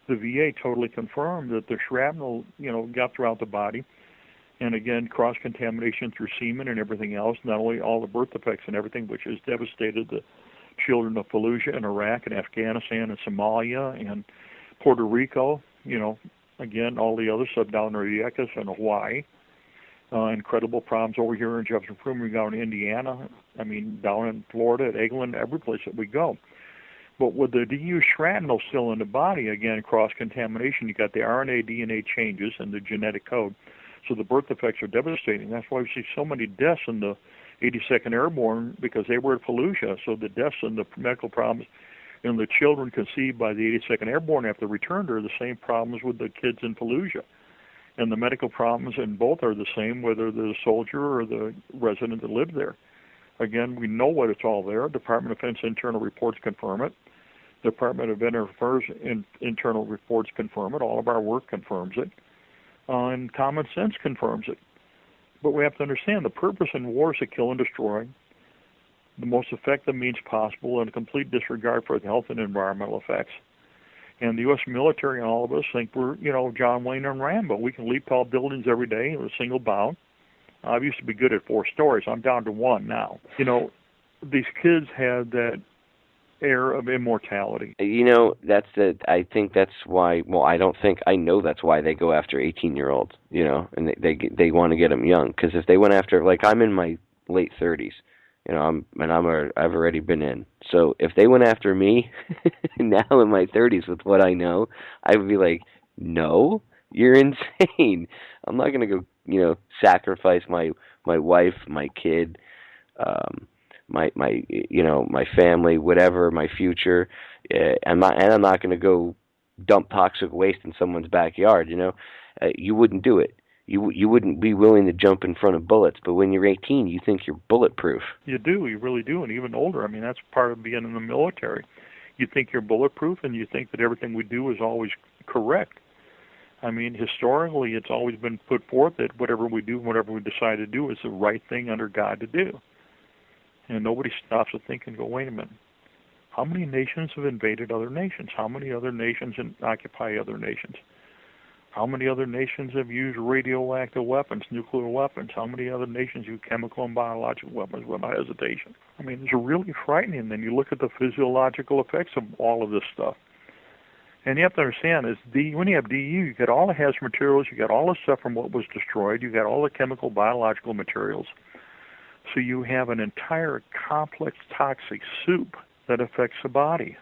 the VA totally confirmed that the shrapnel, got throughout the body. And again, cross-contamination through semen and everything else, not only all the birth defects and everything, which has devastated the children of Fallujah and Iraq and Afghanistan and Somalia and Puerto Rico, again, all the other sub-Yakas and Hawaii. Incredible problems over here in Jefferson Freeman. We go in Indiana, down in Florida, at Eglin, every place that we go. But with the DU shrapnel still in the body, again, cross-contamination, you got the RNA, DNA changes and the genetic code. So the birth defects are devastating. That's why we see so many deaths in the 82nd Airborne, because they were at Fallujah. So the deaths and the medical problems in the children conceived by the 82nd Airborne after returned are the same problems with the kids in Fallujah. And the medical problems in both are the same, whether the soldier or the resident that lived there. Again, we know what it's all there. Department of Defense internal reports confirm it. Department of Veterans Affairs internal reports confirm it. All of our work confirms it. And common sense confirms it. But we have to understand the purpose in war is to kill and destroy, the most effective means possible, and a complete disregard for the health and environmental effects. And the U.S. military and all of us think we're, John Wayne and Rambo. We can leap tall buildings every day in a single bound. I used to be good at 4 stories. I'm down to 1 now. These kids had that air of immortality. I think that's why, I know that's why they go after 18-year-olds, and they want to get them young. Because if they went after, I'm in my late 30s, I've already been in. So if they went after me now in my 30s with what I know, I would be like, no, you're insane. I'm not going to go, sacrifice my wife, my kid, my family, whatever, my future. I'm not going to go dump toxic waste in someone's backyard. You wouldn't do it. You wouldn't be willing to jump in front of bullets, but when you're 18, you think you're bulletproof. You do, you really do, and even older. That's part of being in the military. You think you're bulletproof, and you think that everything we do is always correct. Historically, it's always been put forth that whatever we do, whatever we decide to do is the right thing under God to do. And nobody stops to think and go, wait a minute. How many nations have invaded other nations? How many other nations occupy other nations? How many other nations have used radioactive weapons, nuclear weapons? How many other nations use chemical and biological weapons without hesitation? It's really frightening. Then you look at the physiological effects of all of this stuff. And you have to understand, when you have DU, you get all the hazardous materials, you get all the stuff from what was destroyed, you got all the chemical, biological materials. So you have an entire complex toxic soup that affects the body.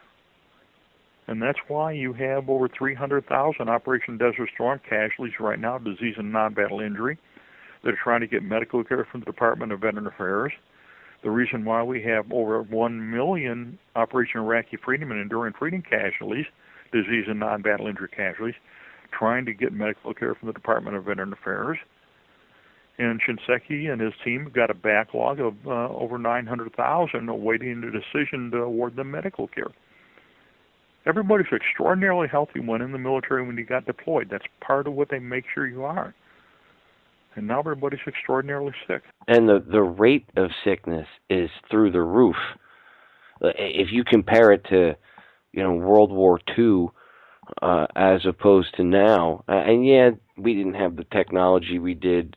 And that's why you have over 300,000 Operation Desert Storm casualties right now, disease and non-battle injury. They're trying to get medical care from the Department of Veterans Affairs. The reason why we have over 1 million Operation Iraqi Freedom and Enduring Freedom casualties, disease and non-battle injury casualties, trying to get medical care from the Department of Veterans Affairs. And Shinseki and his team got a backlog of over 900,000 awaiting the decision to award them medical care. Everybody's extraordinarily healthy when in the military when you got deployed. That's part of what they make sure you are. And now everybody's extraordinarily sick. And the rate of sickness is through the roof. If you compare it to, World War II as opposed to now, and we didn't have the technology we did.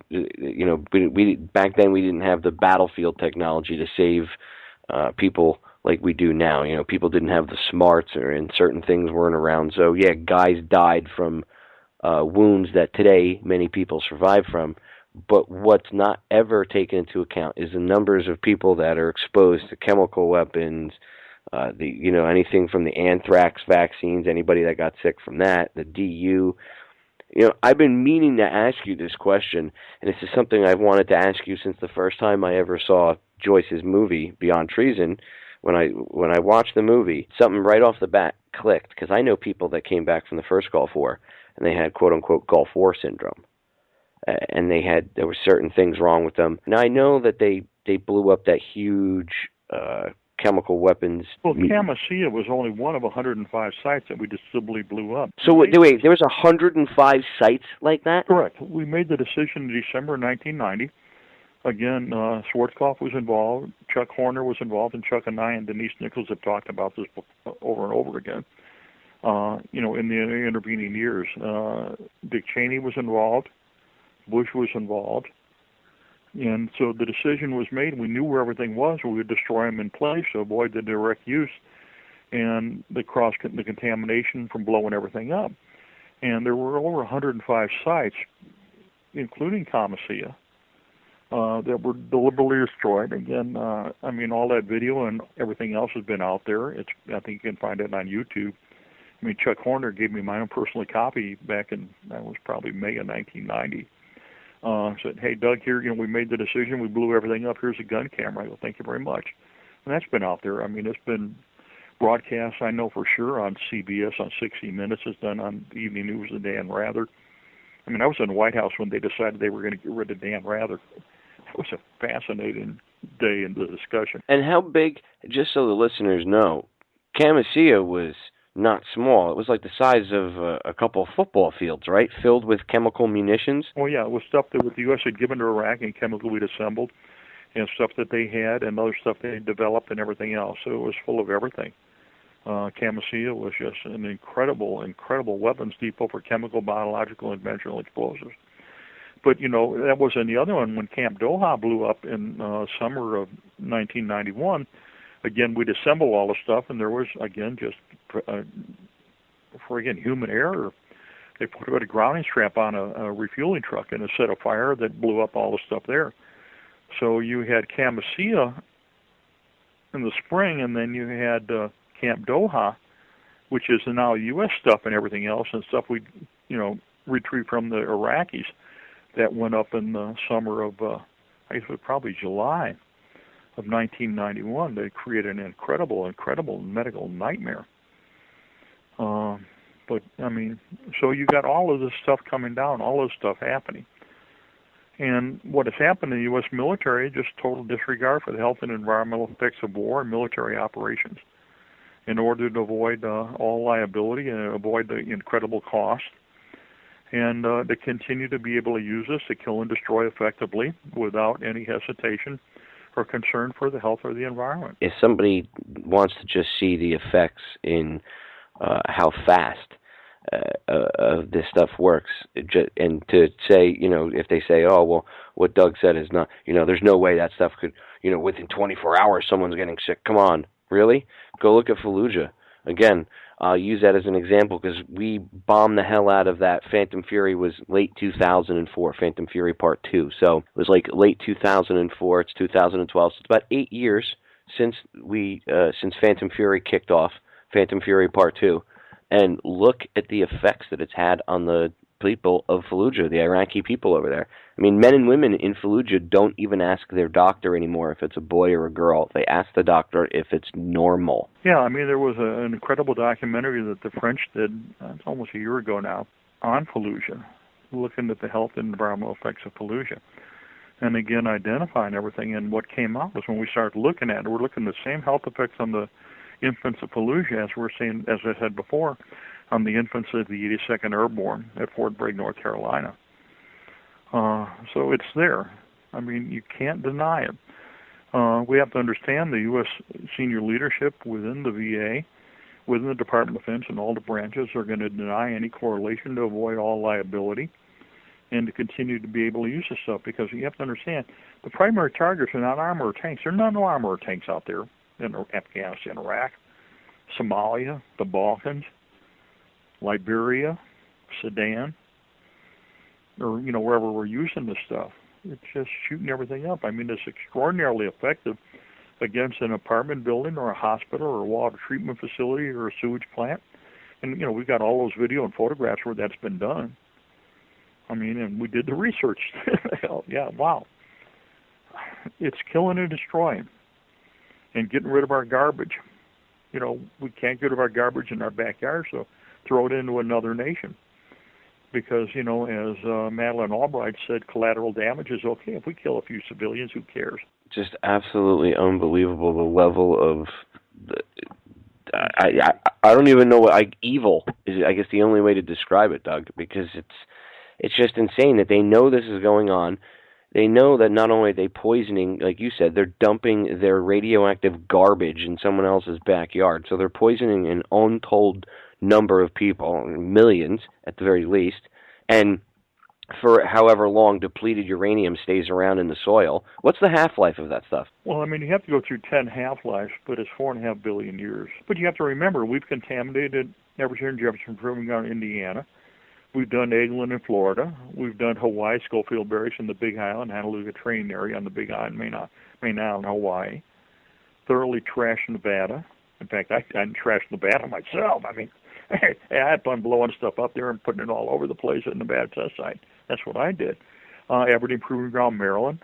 Back then we didn't have the battlefield technology to save people like we do now. People didn't have the smarts, and certain things weren't around. So guys died from wounds that today many people survive from. But what's not ever taken into account is the numbers of people that are exposed to chemical weapons, anything from the Anthrax vaccines, anybody that got sick from that, the DU. I've been meaning to ask you this question, and this is something I've wanted to ask you since the first time I ever saw Joyce's movie, Beyond Treason, when I watched the movie, something right off the bat clicked, because I know people that came back from the first Gulf War, and they had quote-unquote Gulf War syndrome. And there were certain things wrong with them. Now, I know that they blew up that huge chemical weapons. Well, Camisea was only one of 105 sites that we just simply blew up. So wait, there was 105 sites like that? Correct. We made the decision in December 1990. Again, Schwarzkopf was involved, Chuck Horner was involved, and Chuck and I and Denise Nichols have talked about this over and over again. In the intervening years, Dick Cheney was involved, Bush was involved, and so the decision was made. We knew where everything was. We would destroy them in place to avoid the direct use and the contamination from blowing everything up. And there were over 105 sites, including Camisea, that were deliberately destroyed. Again, all that video and everything else has been out there. I think you can find it on YouTube. Chuck Horner gave me my own personal copy back in, that was probably May of 1990. Said, hey, Doug, here, we made the decision. We blew everything up. Here's a gun camera. I go, thank you very much. And that's been out there. It's been broadcast, I know for sure, on CBS, on 60 Minutes. It's done on the Evening News with Dan Rather. I was in the White House when they decided they were going to get rid of Dan Rather. It was a fascinating day in the discussion. And how big, just so the listeners know, Camisea was not small. It was like the size of a couple of football fields, right? Filled with chemical munitions. Oh, yeah. It was stuff that the U.S. had given to Iraq and chemically we'd assembled, and stuff that they had and other stuff they had developed and everything else. So it was full of everything. Camisea was just an incredible weapons depot for chemical, biological, and conventional explosives. But, that wasn't the other one. When Camp Doha blew up in summer of 1991, again, we'd assemble all the stuff, and there was, again, just human error. They put a grounding strap on a refueling truck and it set a fire that blew up all the stuff there. So you had Camisea in the spring, and then you had Camp Doha, which is now U.S. stuff and everything else, and stuff we, retrieved from the Iraqis that went up in the summer of, I guess it was probably July of 1991. They created an incredible medical nightmare. So you got all of this stuff coming down, all this stuff happening. And what has happened in the U.S. military, just total disregard for the health and environmental effects of war and military operations in order to avoid all liability and avoid the incredible cost, and to continue to be able to use this to kill and destroy effectively without any hesitation or concern for the health or the environment. If somebody wants to just see the effects in how fast this stuff works, and to say, if they say, oh, well, what Doug said is not, there's no way that stuff could, within 24 hours someone's getting sick. Come on, really? Go look at Fallujah. Again, I'll use that as an example because we bombed the hell out of that. Phantom Fury was late 2004, Phantom Fury Part 2. So it was like late 2004, it's 2012. So it's about 8 years since Phantom Fury kicked off, Phantom Fury Part 2. And look at the effects that it's had on the people of Fallujah, the Iraqi people over there. Men and women in Fallujah don't even ask their doctor anymore if it's a boy or a girl. They ask the doctor if it's normal. Yeah, there was an incredible documentary that the French did, it's almost a year ago now, on Fallujah, looking at the health and environmental effects of Fallujah. And again, identifying everything. And what came out was when we started looking at it, we're looking at the same health effects on the infants of Fallujah as we're seeing, as I said before, on the infants of the 82nd Airborne at Fort Bragg, North Carolina. So it's there. You can't deny it. We have to understand the U.S. senior leadership within the VA, within the Department of Defense and all the branches are going to deny any correlation to avoid all liability and to continue to be able to use this stuff, because you have to understand the primary targets are not armored tanks. There are no armored tanks out there in Afghanistan, Iraq, Somalia, the Balkans, Liberia, Sudan, or wherever we're using this stuff. It's just shooting everything up. It's extraordinarily effective against an apartment building or a hospital or a water treatment facility or a sewage plant. And we've got all those video and photographs where that's been done. And we did the research. Yeah, wow. It's killing and destroying. and getting rid of our garbage. We can't get rid of our garbage in our backyard, so throw it into another nation. Because, as Madeleine Albright said, collateral damage is okay. If we kill a few civilians, who cares? Just absolutely unbelievable, the level of... I don't even know what evil is. I guess the only way to describe it, Doug, because it's just insane that they know this is going on. They know that not only are they poisoning, like you said, they're dumping their radioactive garbage in someone else's backyard. So they're poisoning an untold number of people, millions at the very least, and for however long depleted uranium stays around in the soil. What's the half-life of that stuff? Well, you have to go through 10 half-lives, but it's 4.5 billion years. But you have to remember, we've contaminated Everett, Jefferson Proving Ground, Indiana. We've done Eglin in Florida. We've done Hawaii, Schofield Barracks in the Big Island, Honolulu training area on the Big Island, Main Island, Hawaii. Thoroughly trashed Nevada. In fact, I trashed Nevada myself. I had fun blowing stuff up there and putting it all over the place at the Nevada test site. That's what I did. Aberdeen Proving Ground, Maryland.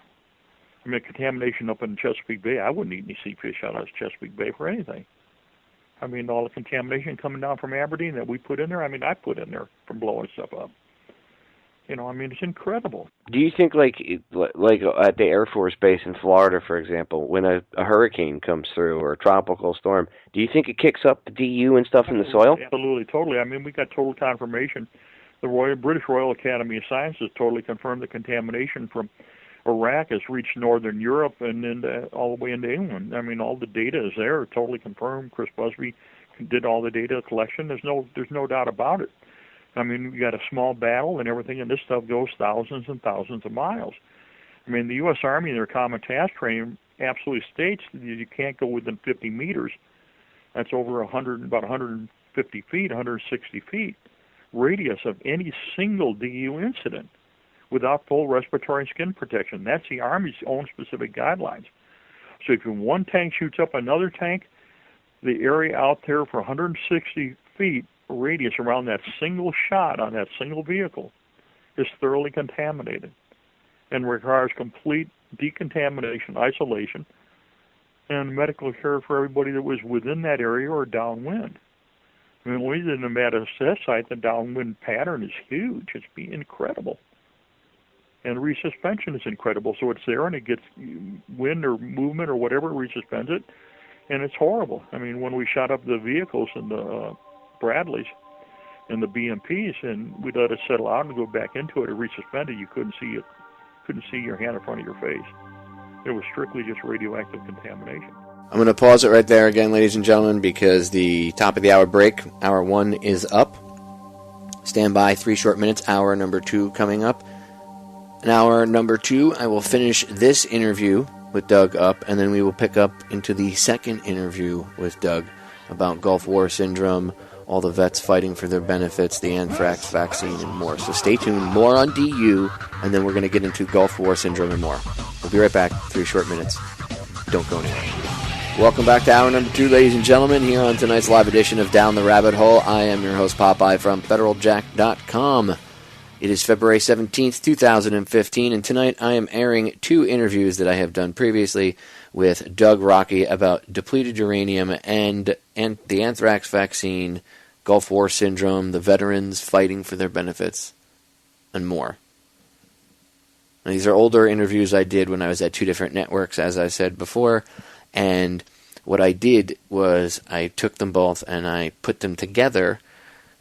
Contamination up in Chesapeake Bay. I wouldn't eat any sea fish out of Chesapeake Bay for anything. All the contamination coming down from Aberdeen that we put in there, I put in there from blowing stuff up. It's incredible. Do you think, like at the Air Force Base in Florida, for example, when a hurricane comes through or a tropical storm, do you think it kicks up the DU and stuff in the soil? Absolutely, totally. We got total confirmation. The British Royal Academy of Sciences totally confirmed the contamination from Iraq has reached northern Europe and then all the way into England. All the data is there, totally confirmed. Chris Busby did all the data collection. There's no doubt about it. We got a small battle and everything, and this stuff goes thousands and thousands of miles. The U.S. Army in their Common Task Training absolutely states that you can't go within 50 meters. That's over about 150 feet, 160 feet radius of any single DU incident without full respiratory and skin protection. That's the Army's own specific guidelines. So if one tank shoots up another tank, the area out there for 160 feet radius around that single shot on that single vehicle is thoroughly contaminated and requires complete decontamination, isolation, and medical care for everybody that was within that area or downwind. When we did the Nevada test site, the downwind pattern is huge. It's incredible. And resuspension is incredible. So it's there and it gets wind or movement or whatever, resuspends it, and it's horrible. When we shot up the vehicles and the Bradleys and the BMPs and we let it settle out and go back into it, resuspended, you couldn't see it. Couldn't see your hand in front of your face. It was strictly just radioactive contamination. I'm going to pause it right there again, ladies and gentlemen, because the top of the hour break, hour 1, is up. Stand by, 3 short minutes, hour number 2 coming up. In hour number 2, I will finish this interview with Doug up, and then we will pick up into the second interview with Doug about Gulf War syndrome, all the vets fighting for their benefits, the anthrax vaccine, and more. So stay tuned, more on DU, and then we're going to get into Gulf War syndrome and more. We'll be right back, 3 short minutes. Don't go anywhere. Welcome back to hour number 2, ladies and gentlemen, here on tonight's live edition of Down the Rabbit Hole. I am your host, Popeye, from FederalJack.com. It is February 17th, 2015, and tonight I am airing 2 interviews that I have done previously with Doug Rokke about depleted uranium and the anthrax vaccine, Gulf War syndrome, the veterans fighting for their benefits, and more. Now, these are older interviews I did when I was at 2 different networks, as I said before, and what I did was I took them both and I put them together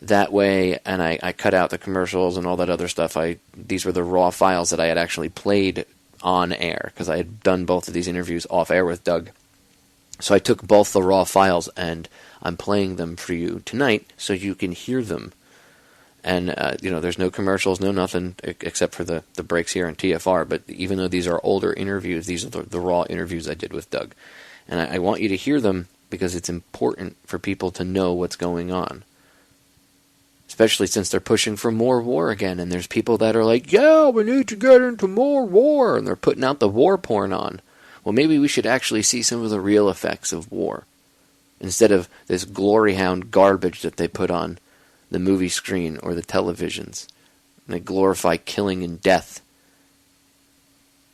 that way, and I cut out the commercials and all that other stuff. These were the raw files that I had actually played on air, because I had done both of these interviews off air with Doug. So I took both the raw files and I'm playing them for you tonight so you can hear them. And, there's no commercials, no nothing, except for the breaks here on TFR. But even though these are older interviews, these are the raw interviews I did with Doug. And I want you to hear them because it's important for people to know what's going on. Especially since they're pushing for more war again. And there's people that are like, yeah, we need to get into more war. And they're putting out the war porn on. Well, maybe we should actually see some of the real effects of war. Instead of this glory hound garbage that they put on the movie screen or the televisions. And they glorify killing and death.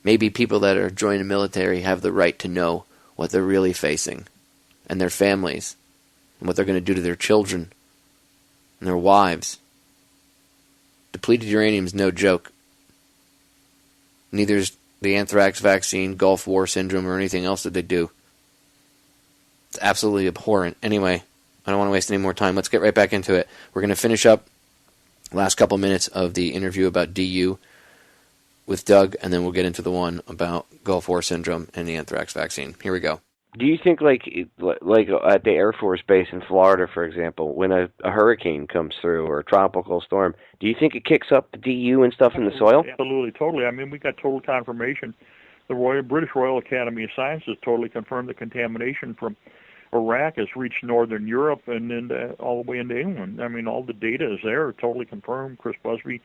Maybe people that are joining the military have the right to know what they're really facing, and their families, and what they're going to do to their children and their wives. Depleted uranium is no joke. Neither is the anthrax vaccine, Gulf War syndrome, or anything else that they do. It's absolutely abhorrent. Anyway, I don't want to waste any more time. Let's get right back into it. We're going to finish up last couple minutes of the interview about DU with Doug, and then we'll get into the one about Gulf War syndrome and the anthrax vaccine. Here we go. Do you think, like at the Air Force Base in Florida, for example, when a hurricane comes through or a tropical storm, do you think it kicks up the DU and stuff in the soil? Absolutely, totally. I mean, we got total confirmation. The British Royal Academy of Sciences totally confirmed the contamination from Iraq has reached northern Europe and all the way into England. I mean, all the data is there, totally confirmed. Chris Busby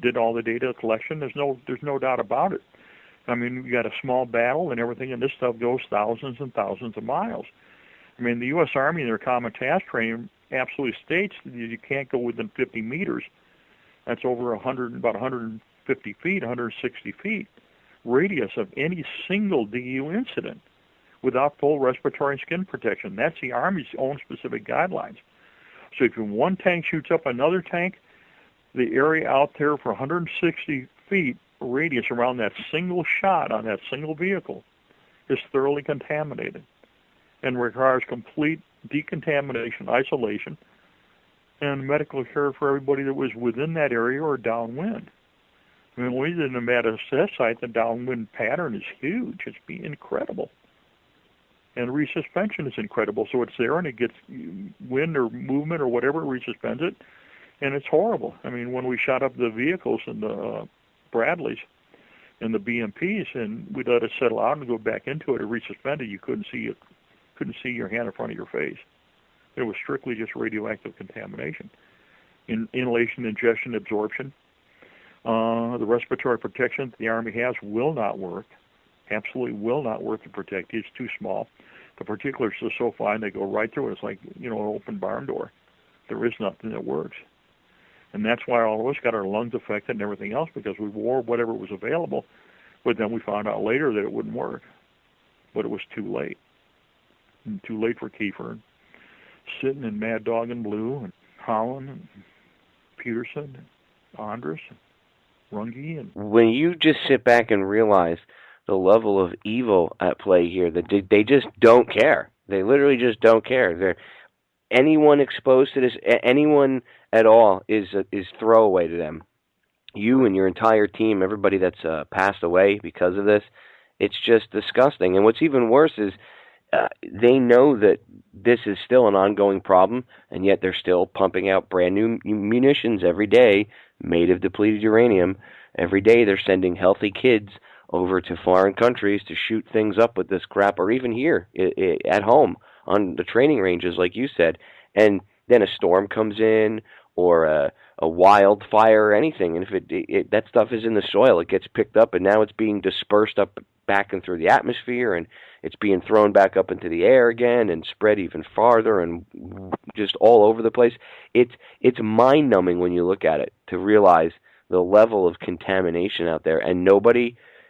did all the data collection. There's no doubt about it. I mean, we got a small battle and everything, and this stuff goes thousands and thousands of miles. I mean, the U.S. Army in their Common Task Training absolutely states that you can't go within 50 meters. That's over about 150 feet, 160 feet radius of any single DU incident without full respiratory and skin protection. That's the Army's own specific guidelines. So if one tank shoots up another tank, the area out there for 160 feet radius around that single shot on that single vehicle is thoroughly contaminated and requires complete decontamination, isolation, and medical care for everybody that was within that area or downwind. I mean, when we did the Nevada test site, the downwind pattern is huge. It's incredible. And resuspension is incredible. So it's there and it gets wind or movement or whatever, resuspends it, and it's horrible. I mean, when we shot up the vehicles and the Bradleys and the BMPs, and we let it settle out and go back into it, or resuspended, you couldn't see your hand in front of your face. It was strictly just radioactive contamination. Inhalation, ingestion, absorption. The respiratory protection that the Army has will not work. Absolutely will not work to protect you. It's too small. The particulars are so fine they go right through it. It's like, an open barn door. There is nothing that works. And that's why all of us got our lungs affected and everything else, because we wore whatever was available, but then we found out later that it wouldn't work. But it was too late. And too late for Kiefer. And sitting in Mad Dog and Blue and Holland and Peterson and Andrus and Runge. And when you just sit back and realize the level of evil at play here, that they just don't care. They literally just don't care. Anyone exposed to this, anyone at all, is throwaway to them. You and your entire team, everybody that's passed away because of this, it's just disgusting. And what's even worse is they know that this is still an ongoing problem, and yet they're still pumping out brand new munitions every day made of depleted uranium. Every day they're sending healthy kids over to foreign countries to shoot things up with this crap, or even here at home on the training ranges, like you said. And then a storm comes in, or a wildfire or anything, and if that stuff is in the soil, it gets picked up, and now it's being dispersed up back and through the atmosphere, and it's being thrown back up into the air again and spread even farther and just all over the place. It's mind-numbing when you look at it to realize the level of contamination out there, and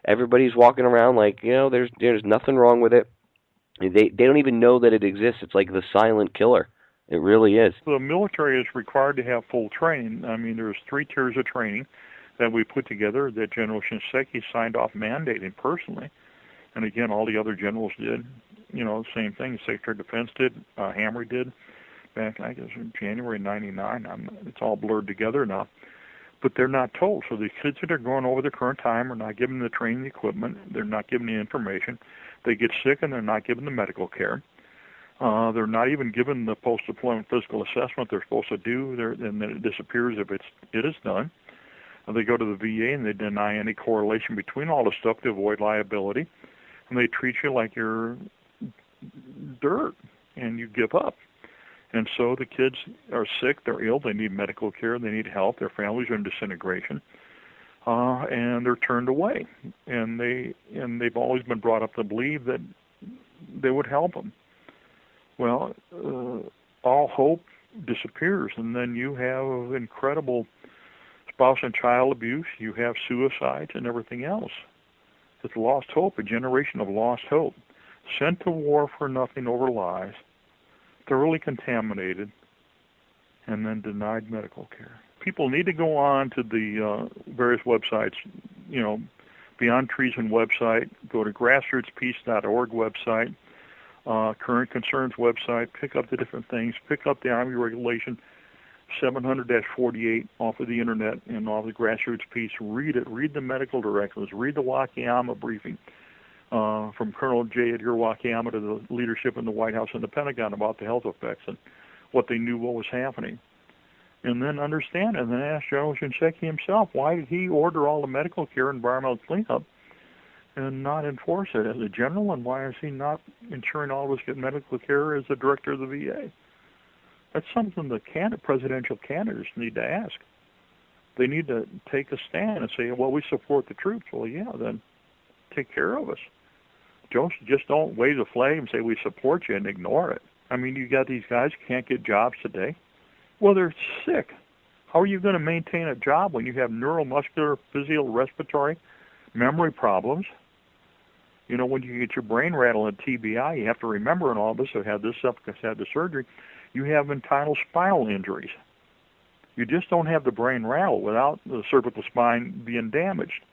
everybody's walking around like, there's nothing wrong with it. They don't even know that it exists. It's like the silent killer. It really is. The military is required to have full training. I mean, there's 3 tiers of training that we put together that General Shinseki signed off mandating personally. And again, all the other generals did, same thing. Secretary of Defense did, Hammer did, back, I guess, in January 99. It's all blurred together now. But they're not told. So the kids that are going over the current time are not given the training equipment. They're not given the information. They get sick and they're not given the medical care. They're not even given the post-deployment physical assessment they're supposed to do, and then it disappears if it is done. They go to the VA and they deny any correlation between all the stuff to avoid liability, and they treat you like you're dirt, and you give up. And so the kids are sick, they're ill, they need medical care, they need help, their families are in disintegration, and they're turned away. And they've always been brought up to believe that they would help them. Well, all hope disappears, and then you have incredible spouse and child abuse, you have suicides and everything else. It's lost hope, a generation of lost hope. sent to war for nothing over lies, thoroughly contaminated, and then denied medical care. People need to go on to the various websites, Beyond Treason website, go to grassrootspeace.org website, Current Concerns website, pick up the different things, pick up the Army Regulation 700-48 off of the internet and off the Grassroots Peace. Read it. Read the medical directives. Read the Wakayama briefing from Colonel J. Edgar Wakayama to the leadership in the White House and the Pentagon about the health effects and what they knew what was happening. And then understand it, and then ask General Shinseki himself, why did he order all the medical care and environmental cleanup and not enforce it as a general, and why is he not ensuring all of us get medical care as the director of the VA? That's something the presidential candidates need to ask. They need to take a stand and say, well, we support the troops. Well, yeah, then take care of us. Just don't wave the flag and say we support you and ignore it. I mean, you got these guys who can't get jobs today. Well, they're sick. How are you going to maintain a job when you have neuromuscular, physical, respiratory, memory problems? When you get your brain rattled and TBI, you have to remember, and all of us who had this stuff because had the surgery, you have internal spinal injuries. You just don't have the brain rattle without the cervical spine being damaged,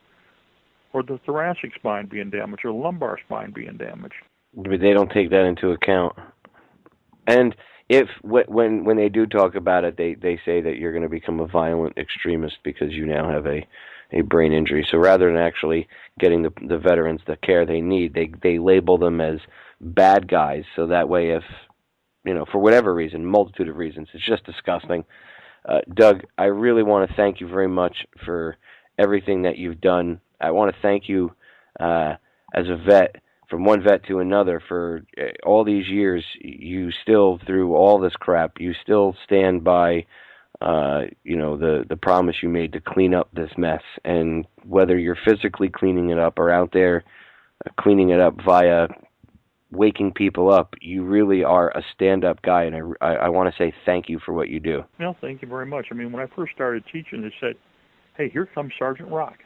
or the thoracic spine being damaged, or the lumbar spine being damaged. But they don't take that into account. And if when they do talk about it, they say that you're going to become a violent extremist because you now have a brain injury. So rather than actually getting the veterans the care they need, they label them as bad guys. So that way, if for whatever reason, multitude of reasons, it's just disgusting. Doug, I really want to thank you very much for everything that you've done. I want to thank you as a vet, from one vet to another, for all these years. You still, through all this crap, you still stand by the promise you made to clean up this mess. And whether you're physically cleaning it up or out there cleaning it up via waking people up, you really are a stand-up guy, and I want to say thank you for what you do. Well, thank you very much. I mean, when I first started teaching, they said, hey, here comes Sergeant Rock.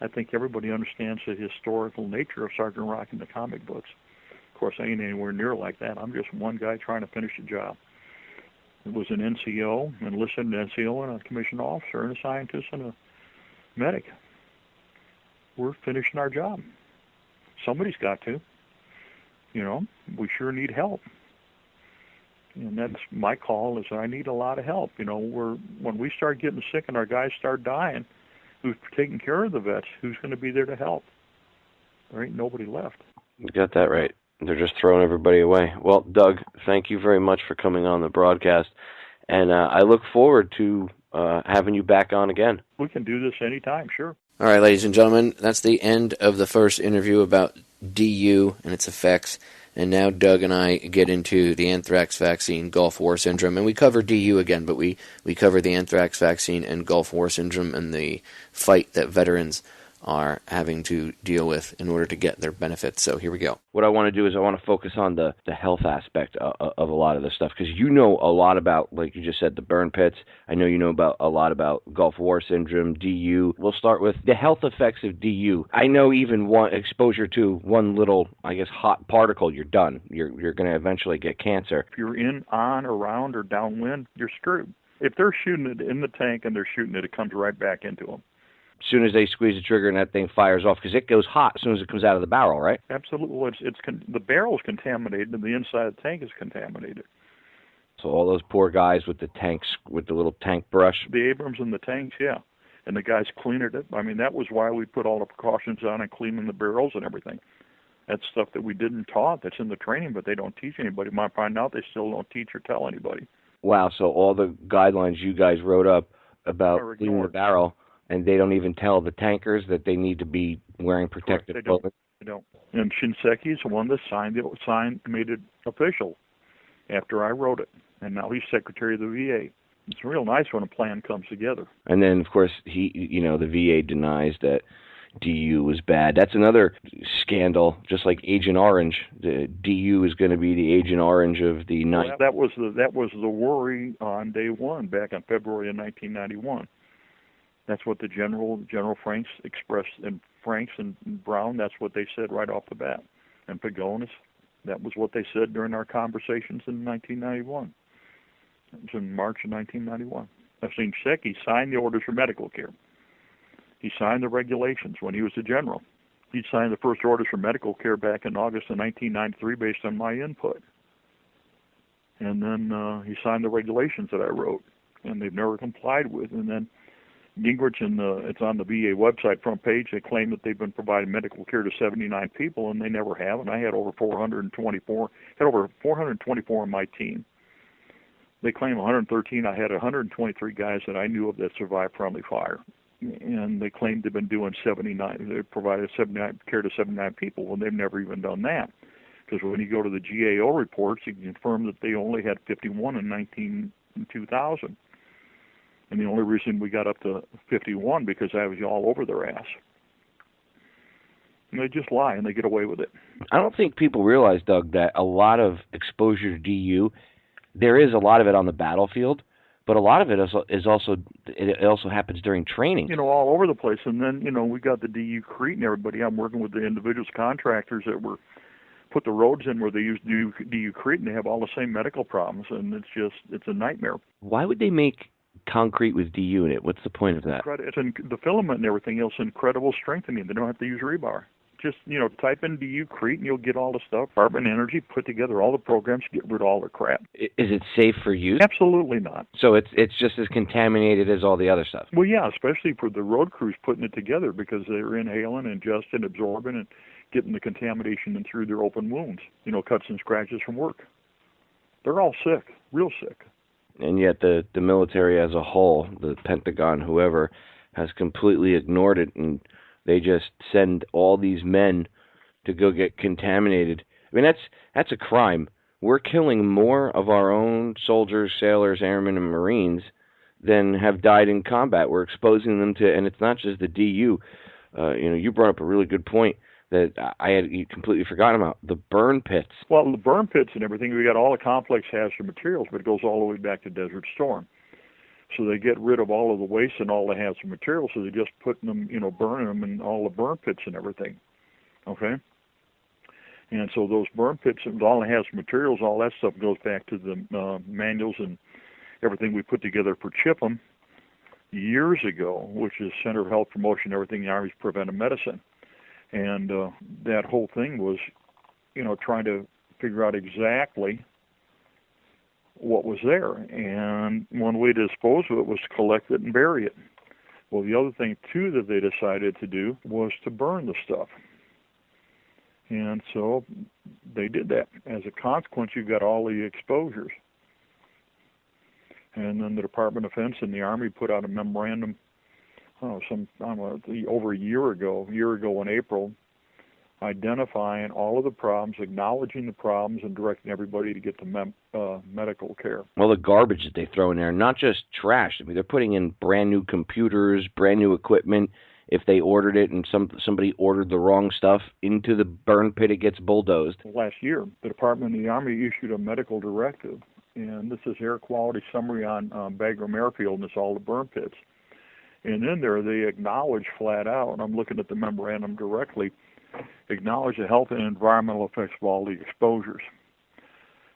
I think everybody understands the historical nature of Sergeant Rock in the comic books. Of course, I ain't anywhere near like that. I'm just one guy trying to finish a job. It was an NCO, enlisted NCO, and a commissioned officer, and a scientist, and a medic. We're finishing our job. Somebody's got to. We sure need help. And that's my call, is I need a lot of help. When we start getting sick and our guys start dying, who's taking care of the vets? Who's going to be there to help? There ain't nobody left. You got that right. They're just throwing everybody away. Well, Doug, thank you very much for coming on the broadcast, and I look forward to having you back on again. We can do this anytime, sure. All right, ladies and gentlemen, that's the end of the first interview about DU and its effects. And now Doug and I get into the anthrax vaccine, Gulf War syndrome. And we cover DU again, but we cover the anthrax vaccine and Gulf War syndrome and the fight that veterans are having to deal with in order to get their benefits. So here we go. What I want to do is I want to focus on the health aspect of a lot of this stuff, because you know a lot about, like you just said, the burn pits. I know you know about a lot about Gulf War syndrome, DU. We'll start with the health effects of DU. I know even one exposure to one little, hot particle, you're done. You're going to eventually get cancer. If you're on, around, or downwind, you're screwed. If they're shooting it in the tank and they're shooting it, it comes right back into them. As soon as they squeeze the trigger and that thing fires off, because it goes hot as soon as it comes out of the barrel, right? Absolutely. Well, the barrel's contaminated and the inside of the tank is contaminated. So all those poor guys with the tanks, with the little tank brush. The Abrams and the tanks, yeah. And the guys cleaned it. I mean, that was why we put all the precautions on and cleaning the barrels and everything. That's stuff that we didn't taught. That's in the training, but they don't teach anybody. You might find out they still don't teach or tell anybody. Wow, so all the guidelines you guys wrote up about cleaning the barrel, and they don't even tell the tankers that they need to be wearing protective clothing? They don't. And Shinseki is the one that made it official after I wrote it. And now he's Secretary of the VA. It's real nice when a plan comes together. And then, of course, the VA denies that DU was bad. That's another scandal, just like Agent Orange. The DU is going to be the Agent Orange of the night. Well, that was the worry on day one, back in February of 1991. That's what the General Franks expressed, and Franks and Brown, that's what they said right off the bat. pagonis. That was what they said during our conversations in 1991. It was in March of 1991. Shinseki signed the orders for medical care. He signed the regulations when he was a general. He signed the first orders for medical care back in August of 1993 based on my input. And then he signed the regulations that I wrote, and they've never complied with. And then Gingrich, it's on the VA website front page, they claim that they've been providing medical care to 79 people, and they never have. And I had over 424 on my team. They claim 113. I had 123 guys that I knew of that survived friendly fire. And they claim they've been doing 79. They provided 79 care to 79 people. Well, they've never even done that. Because when you go to the GAO reports, you can confirm that they only had 51 in 2000. And the only reason we got up to 51 because I was all over their ass. And they just lie and they get away with it. I don't think people realize, Doug, that a lot of exposure to DU, there is a lot of it on the battlefield, but a lot of it is also happens during training. All over the place. And then, we got the DU Crete and everybody. I'm working with the individuals, contractors that were put the roads in where they use DU Crete, and they have all the same medical problems, and it's a nightmare. Why would they make concrete with DU in it? What's the point of that? It's the filament and everything else, incredible strengthening. They don't have to use rebar. Just, type in DU Crete and you'll get all the stuff. Carbon Energy put together all the programs to get rid of all the crap. Is it safe for use? Absolutely not. So it's just as contaminated as all the other stuff? Well, yeah, especially for the road crews putting it together because they're inhaling, ingesting, absorbing, and getting the contamination in through their open wounds, cuts and scratches from work. They're all sick, real sick. And yet the military as a whole, the Pentagon, whoever, has completely ignored it, and they just send all these men to go get contaminated. I mean, that's a crime. We're killing more of our own soldiers, sailors, airmen, and Marines than have died in combat. We're exposing them to, and it's not just the DU. You brought up a really good point that I had completely forgotten about, the burn pits. Well, the burn pits and everything, we got all the complex hazard materials, but it goes all the way back to Desert Storm. So they get rid of all of the waste and all the hazard materials, so they just putting them, burning them in all the burn pits and everything. Okay? And so those burn pits and all the hazard materials, all that stuff goes back to the manuals and everything we put together for CHIPM years ago, which is Center of Health Promotion, everything in the Army's preventive medicine. And that whole thing was, trying to figure out exactly what was there. And one way to dispose of it was to collect it and bury it. Well, the other thing, too, that they decided to do was to burn the stuff. And so they did that. As a consequence, you got all the exposures. And then the Department of Defense and the Army put out a memorandum over a year ago in April, identifying all of the problems, acknowledging the problems, and directing everybody to get the medical care. Well, the garbage that they throw in there, not just trash. I mean, they're putting in brand new computers, brand new equipment. If they ordered it and somebody ordered the wrong stuff into the burn pit, it gets bulldozed. Last year, the Department of the Army issued a medical directive, and this is air quality summary on Bagram Airfield, and it's all the burn pits. And in there, they acknowledge flat out, and I'm looking at the memorandum directly, acknowledge the health and environmental effects of all the exposures.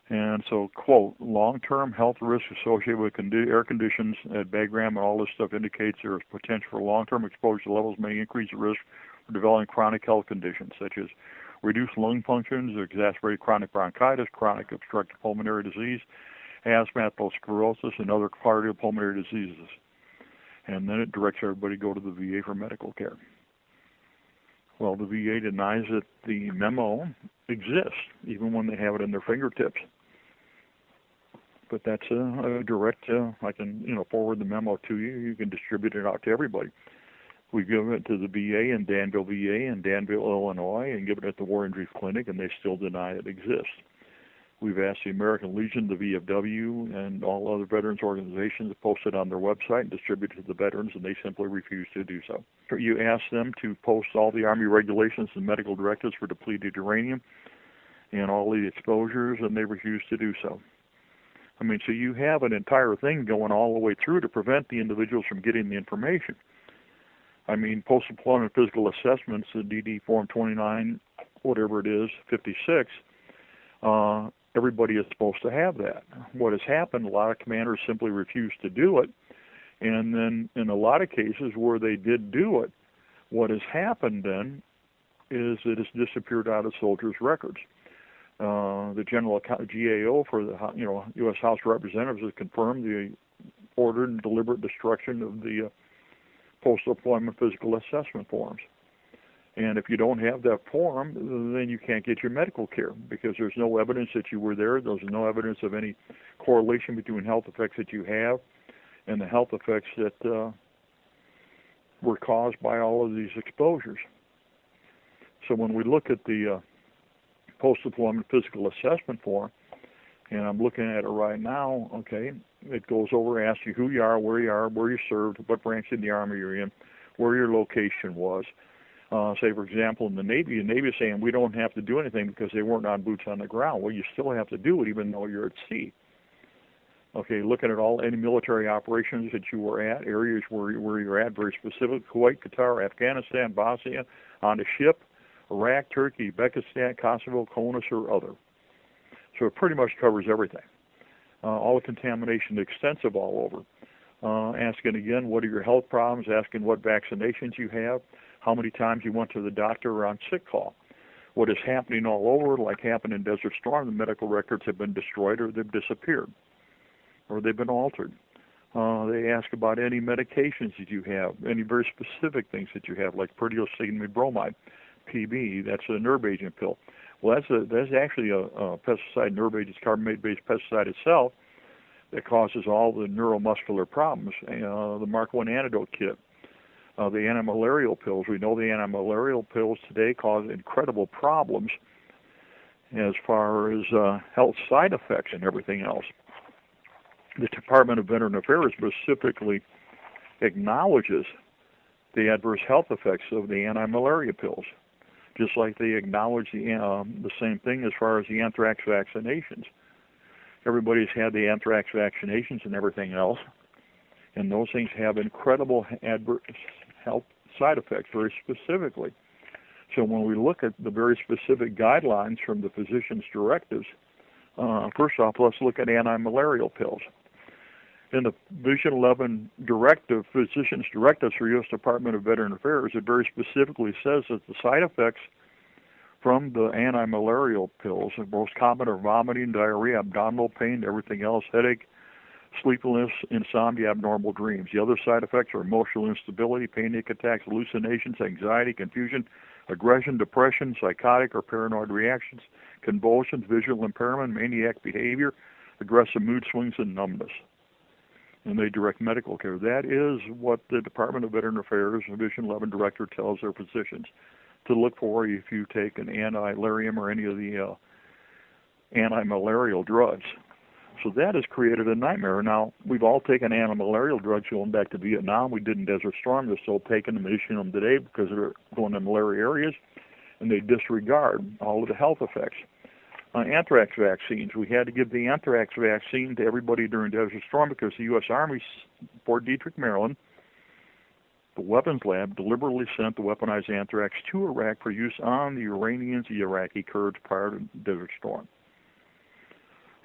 And so, quote, long-term health risks associated with air conditions at Bagram and all this stuff indicates there is potential for long-term exposure levels may increase the risk for developing chronic health conditions, such as reduced lung functions, exacerbated chronic bronchitis, chronic obstructive pulmonary disease, asthma, atherosclerosis, and other cardiopulmonary diseases. And then it directs everybody to go to the VA for medical care. Well, the VA denies that the memo exists, even when they have it in their fingertips. But that's a direct, I can forward the memo to you. You can distribute it out to everybody. We give it to the VA in Danville, VA, in Danville, Illinois, and give it at the War Injuries Clinic, and they still deny it exists. We've asked the American Legion, the VFW, and all other veterans organizations to post it on their website and distribute it to the veterans, and they simply refuse to do so. You ask them to post all the Army regulations and medical directives for depleted uranium and all the exposures, and they refuse to do so. I mean, so you have an entire thing going all the way through to prevent the individuals from getting the information. I mean, post-deployment physical assessments, the DD Form 29, whatever it is, 56, everybody is supposed to have that. What has happened, a lot of commanders simply refuse to do it, and then in a lot of cases where they did do it, what has happened then is it has disappeared out of soldiers' records. The General GAO for the U.S. House of Representatives has confirmed the ordered and deliberate destruction of the post-deployment physical assessment forms. And if you don't have that form, then you can't get your medical care because there's no evidence that you were there. There's no evidence of any correlation between health effects that you have and the health effects that were caused by all of these exposures. So when we look at the post-deployment physical assessment form, and I'm looking at it right now, okay, it goes over, asks you who you are, where you served, what branch in the Army you're in, where your location was. Say, for example, in the Navy is saying we don't have to do anything because they weren't on boots on the ground. Well, you still have to do it even though you're at sea. Okay, looking at any military operations that you were at, areas where you're at, very specific, Kuwait, Qatar, Afghanistan, Bosnia, on a ship, Iraq, Turkey, Uzbekistan, Kosovo, CONUS, or other. So it pretty much covers everything. All the contamination extensive all over. Asking again, what are your health problems? Asking what vaccinations you have, how many times you went to the doctor on sick call. What is happening all over, like happened in Desert Storm, the medical records have been destroyed or they've disappeared or they've been altered. They ask about any medications that you have, any very specific things that you have, like proteosigmate bromide, PB, that's a nerve agent pill. Well, that's actually a pesticide, nerve agent, carbamate-based pesticide itself that causes all the neuromuscular problems. The Mark I antidote kit, the anti-malarial pills. We know the anti-malarial pills today cause incredible problems as far as health side effects and everything else. The Department of Veteran Affairs specifically acknowledges the adverse health effects of the anti-malaria pills, just like they acknowledge the same thing as far as the anthrax vaccinations. Everybody's had the anthrax vaccinations and everything else, and those things have incredible adverse health side effects very specifically. So when we look at the very specific guidelines from the physician's directives, first off, let's look at anti-malarial pills. In the Vision 11 directive, physician's directives for U.S. Department of Veteran Affairs, it very specifically says that the side effects from the anti-malarial pills, the most common are vomiting, diarrhea, abdominal pain, everything else, headache, sleeplessness, insomnia, abnormal dreams. The other side effects are emotional instability, panic attacks, hallucinations, anxiety, confusion, aggression, depression, psychotic or paranoid reactions, convulsions, visual impairment, maniac behavior, aggressive mood swings, and numbness. And they direct medical care. That is what the Department of Veteran Affairs Division 11 Director tells their physicians to look for if you take an anti-larium or any of the anti-malarial drugs. So that has created a nightmare. Now, we've all taken anti-malarial drugs going back to Vietnam. We did in Desert Storm. They're still taking them and issuing them today because they're going to malaria areas, and they disregard all of the health effects. Anthrax vaccines. We had to give the anthrax vaccine to everybody during Desert Storm because the U.S. Army, Fort Detrick, Maryland, the weapons lab deliberately sent the weaponized anthrax to Iraq for use on the Iranians, the Iraqi Kurds prior to Desert Storm.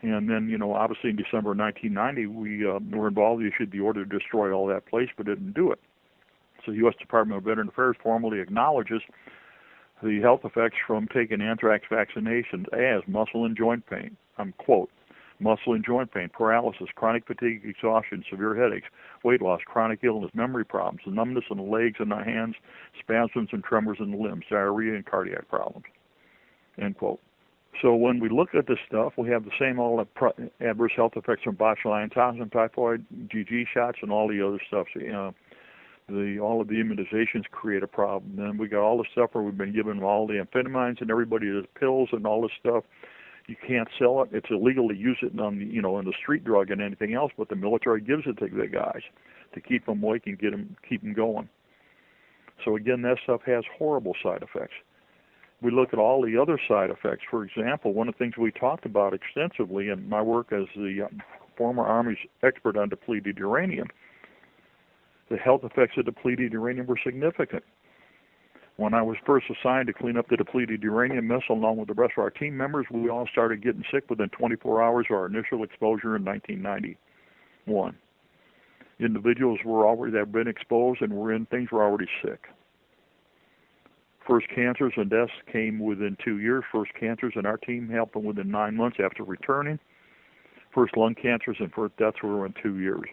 And then, obviously in December of 1990, we were involved. We issued the order to destroy all that place, but didn't do it. So the U.S. Department of Veteran Affairs formally acknowledges the health effects from taking anthrax vaccinations as muscle and joint pain. I'm quote, muscle and joint pain, paralysis, chronic fatigue, exhaustion, severe headaches, weight loss, chronic illness, memory problems, numbness in the legs and the hands, spasms and tremors in the limbs, diarrhea and cardiac problems, end quote. So when we look at this stuff, we have the same all adverse health effects from botulinum toxin, typhoid, GG shots, and all the other stuff. So, all of the immunizations create a problem. Then we got all the stuff where we've been given all the amphetamines and everybody has pills and all this stuff. You can't sell it. It's illegal to use it on the, on the street drug and anything else, but the military gives it to the guys to keep them awake and keep them going. So again, that stuff has horrible side effects. We look at all the other side effects. For example, one of the things we talked about extensively in my work as the former Army's expert on depleted uranium, the health effects of depleted uranium were significant. When I was first assigned to clean up the depleted uranium missile along with the rest of our team members, we all started getting sick within 24 hours of our initial exposure in 1991. Individuals were already had been exposed and things were already sick. First cancers and deaths came within 2 years. First cancers in our team happened within 9 months after returning. First lung cancers and first deaths were in 2 years.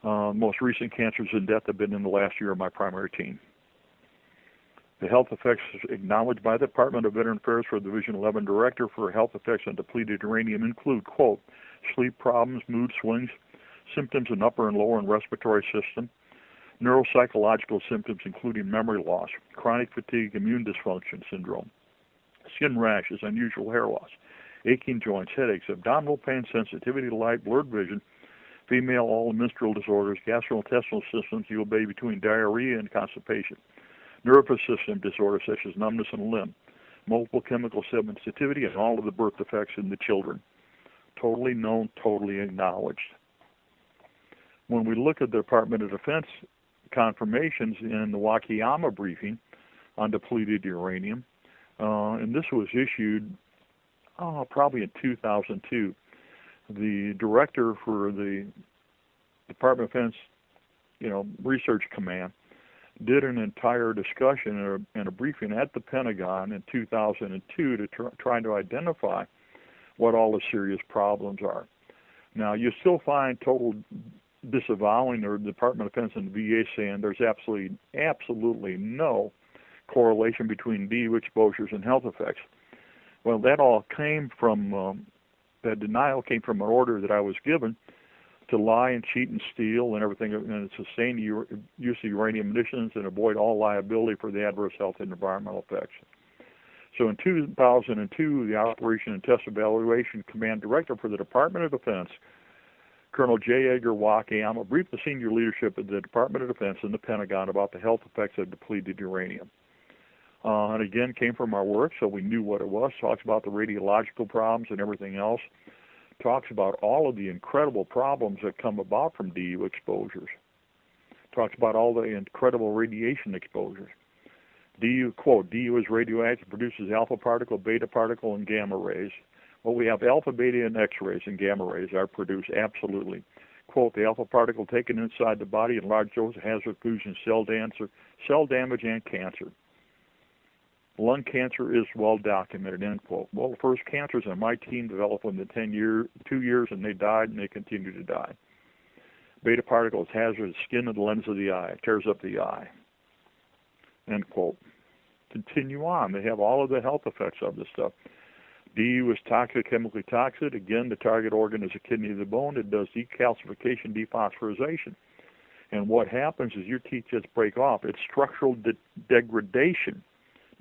Most recent cancers and deaths have been in the last year of my primary team. The health effects acknowledged by the Department of Veteran Affairs for Division 11 Director for Health Effects on Depleted Uranium include, quote, sleep problems, mood swings, symptoms in upper and lower and respiratory system, neuropsychological symptoms including memory loss, chronic fatigue, immune dysfunction syndrome, skin rashes, unusual hair loss, aching joints, headaches, abdominal pain, sensitivity to light, blurred vision, female all menstrual disorders, gastrointestinal systems, you'll be between diarrhea and constipation, nervous system disorders such as numbness in the limb, multiple chemical sensitivity, and all of the birth defects in the children. Totally known, totally acknowledged. When we look at the Department of Defense confirmations in the Wakayama briefing on depleted uranium, and this was issued probably in 2002, the director for the Department of Defense, Research Command did an entire discussion and a briefing at the Pentagon in 2002 to try to identify what all the serious problems are. Now, you still find total disavowing, or the Department of Defense and the VA saying there's absolutely no correlation between DU exposures and health effects. Well, that all came from, that denial came from an order that I was given to lie and cheat and steal and everything, and sustain the use of uranium munitions and avoid all liability for the adverse health and environmental effects. So in 2002, the Operation and Test Evaluation Command Director for the Department of Defense, Colonel J. Edgar Wakayama, briefed the senior leadership of the Department of Defense and the Pentagon about the health effects of depleted uranium. And again, came from our work, so we knew what it was. Talks about the radiological problems and everything else. Talks about all of the incredible problems that come about from DU exposures. Talks about all the incredible radiation exposures. DU, quote, DU is radioactive, produces alpha particle, beta particle, and gamma rays. Well, we have alpha, beta, and X-rays, and gamma rays are produced, absolutely. Quote, the alpha particle taken inside the body in large doses has fusion, cell damage, and cancer. Lung cancer is well documented, end quote. Well, the first cancers on my team developed within 2 years, and they died, and they continue to die. Beta particles hazardous skin and the lens of the eye. It tears up the eye, end quote. Continue on. They have all of the health effects of this stuff. DU is toxic, chemically toxic. Again, the target organ is the kidney of the bone. It does decalcification, dephosphorylation. And what happens is your teeth just break off. It's structural degradation.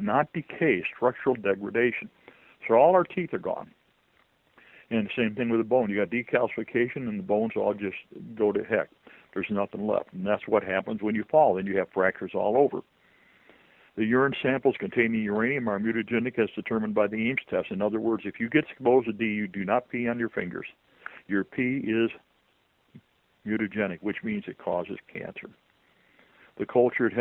Not decay, structural degradation. So all our teeth are gone. And the same thing with the bone. You got decalcification and the bones all just go to heck. There's nothing left. And that's what happens when you fall. Then you have fractures all over. The urine samples containing uranium are mutagenic as determined by the Ames test. In other words, if you get exposed to DU, do not pee on your fingers. Your pee is mutagenic, which means it causes cancer. The cultured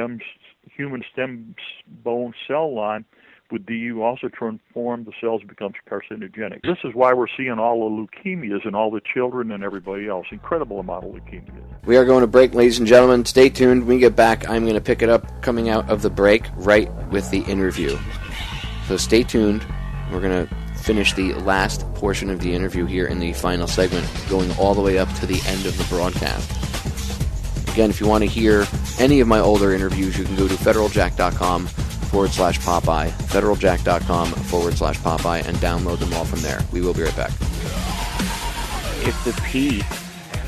human stem bone cell line with DU also transform the cells becomes carcinogenic. This is why we're seeing all the leukemias in all the children and everybody else. Incredible amount of leukemias. We are going to break, ladies and gentlemen. Stay tuned. When we get back, I'm going to pick it up coming out of the break right with the interview. So stay tuned. We're going to finish the last portion of the interview here in the final segment, going all the way up to the end of the broadcast. Again, if you want to hear any of my older interviews, you can go to federaljack.com/Popeye, federaljack.com/Popeye, and download them all from there. We will be right back. If the pee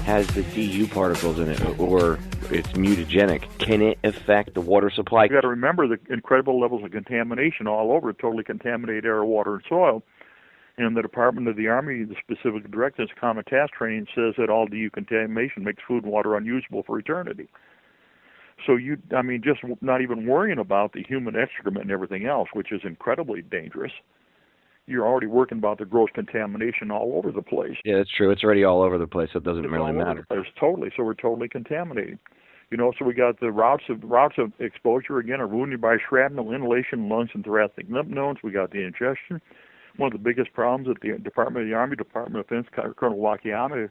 has the DU particles in it, or it's mutagenic, can it affect the water supply? You've got to remember the incredible levels of contamination all over, totally contaminated air, water, and soil. And the Department of the Army, the specific director, its Common Task Training says that all DU contamination makes food and water unusable for eternity. So just not even worrying about the human excrement and everything else, which is incredibly dangerous. You're already working about the gross contamination all over the place. Yeah, that's true. It's already all over the place. So it doesn't really matter. Totally. So we're totally contaminated. So we got the routes of exposure, again, are wounded by shrapnel, inhalation, lungs, and thoracic lymph nodes. We got the ingestion. One of the biggest problems that the Department of the Army, Department of Defense, Colonel Wakayama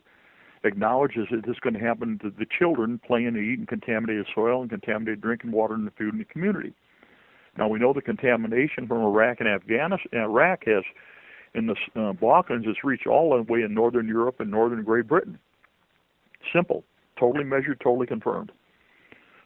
acknowledges that this is going to happen to the children playing and eating contaminated soil and contaminated drinking water and the food in the community. Now, we know the contamination from Iraq and Afghanistan. Iraq has, in the Balkans, has reached all the way in northern Europe and northern Great Britain. Simple. Totally measured, totally confirmed.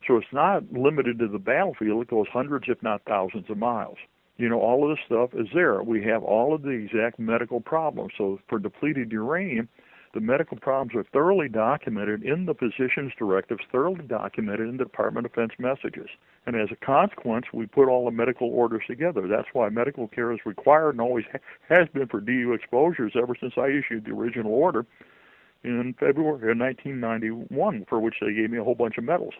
So it's not limited to the battlefield. It goes hundreds, if not thousands of miles. All of this stuff is there. We have all of the exact medical problems. So for depleted uranium, the medical problems are thoroughly documented in the physician's directives, thoroughly documented in the Department of Defense messages. And as a consequence, we put all the medical orders together. That's why medical care is required and always has been for DU exposures ever since I issued the original order in February of 1991, for which they gave me a whole bunch of medals.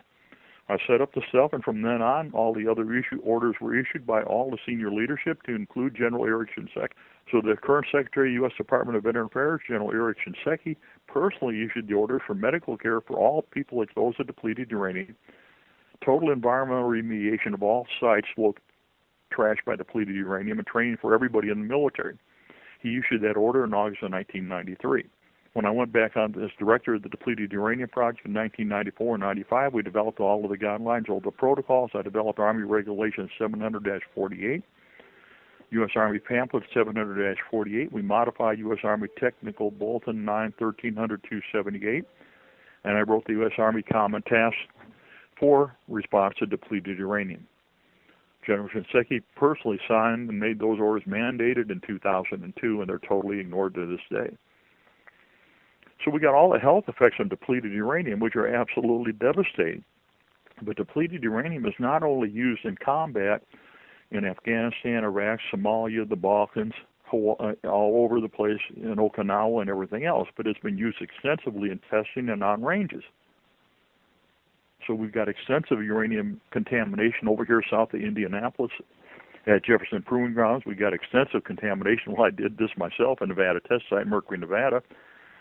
I set up the stuff, and from then on, all the other orders were issued by all the senior leadership, to include General Eric Shinseki. So the current Secretary of the U.S. Department of Veteran Affairs, General Eric Shinseki, personally issued the orders for medical care for all people exposed to depleted uranium, total environmental remediation of all sites trashed by depleted uranium, and training for everybody in the military. He issued that order in August of 1993. When I went back on as director of the Depleted Uranium Project in 1994 and 95, we developed all of the guidelines, all the protocols. I developed Army Regulations 700-48, U.S. Army Pamphlet 700-48. We modified U.S. Army Technical Bulletin 9-1300-278, and I wrote the U.S. Army Common Task for Response to Depleted Uranium. General Shinseki personally signed and made those orders mandated in 2002, and they're totally ignored to this day. So we got all the health effects of depleted uranium, which are absolutely devastating. But depleted uranium is not only used in combat in Afghanistan, Iraq, Somalia, the Balkans, Hawaii, all over the place, in Okinawa and everything else, but it's been used extensively in testing and on ranges. So we've got extensive uranium contamination over here south of Indianapolis at Jefferson Proving Grounds. We got extensive contamination. Well, I did this myself in Nevada test site, Mercury, Nevada.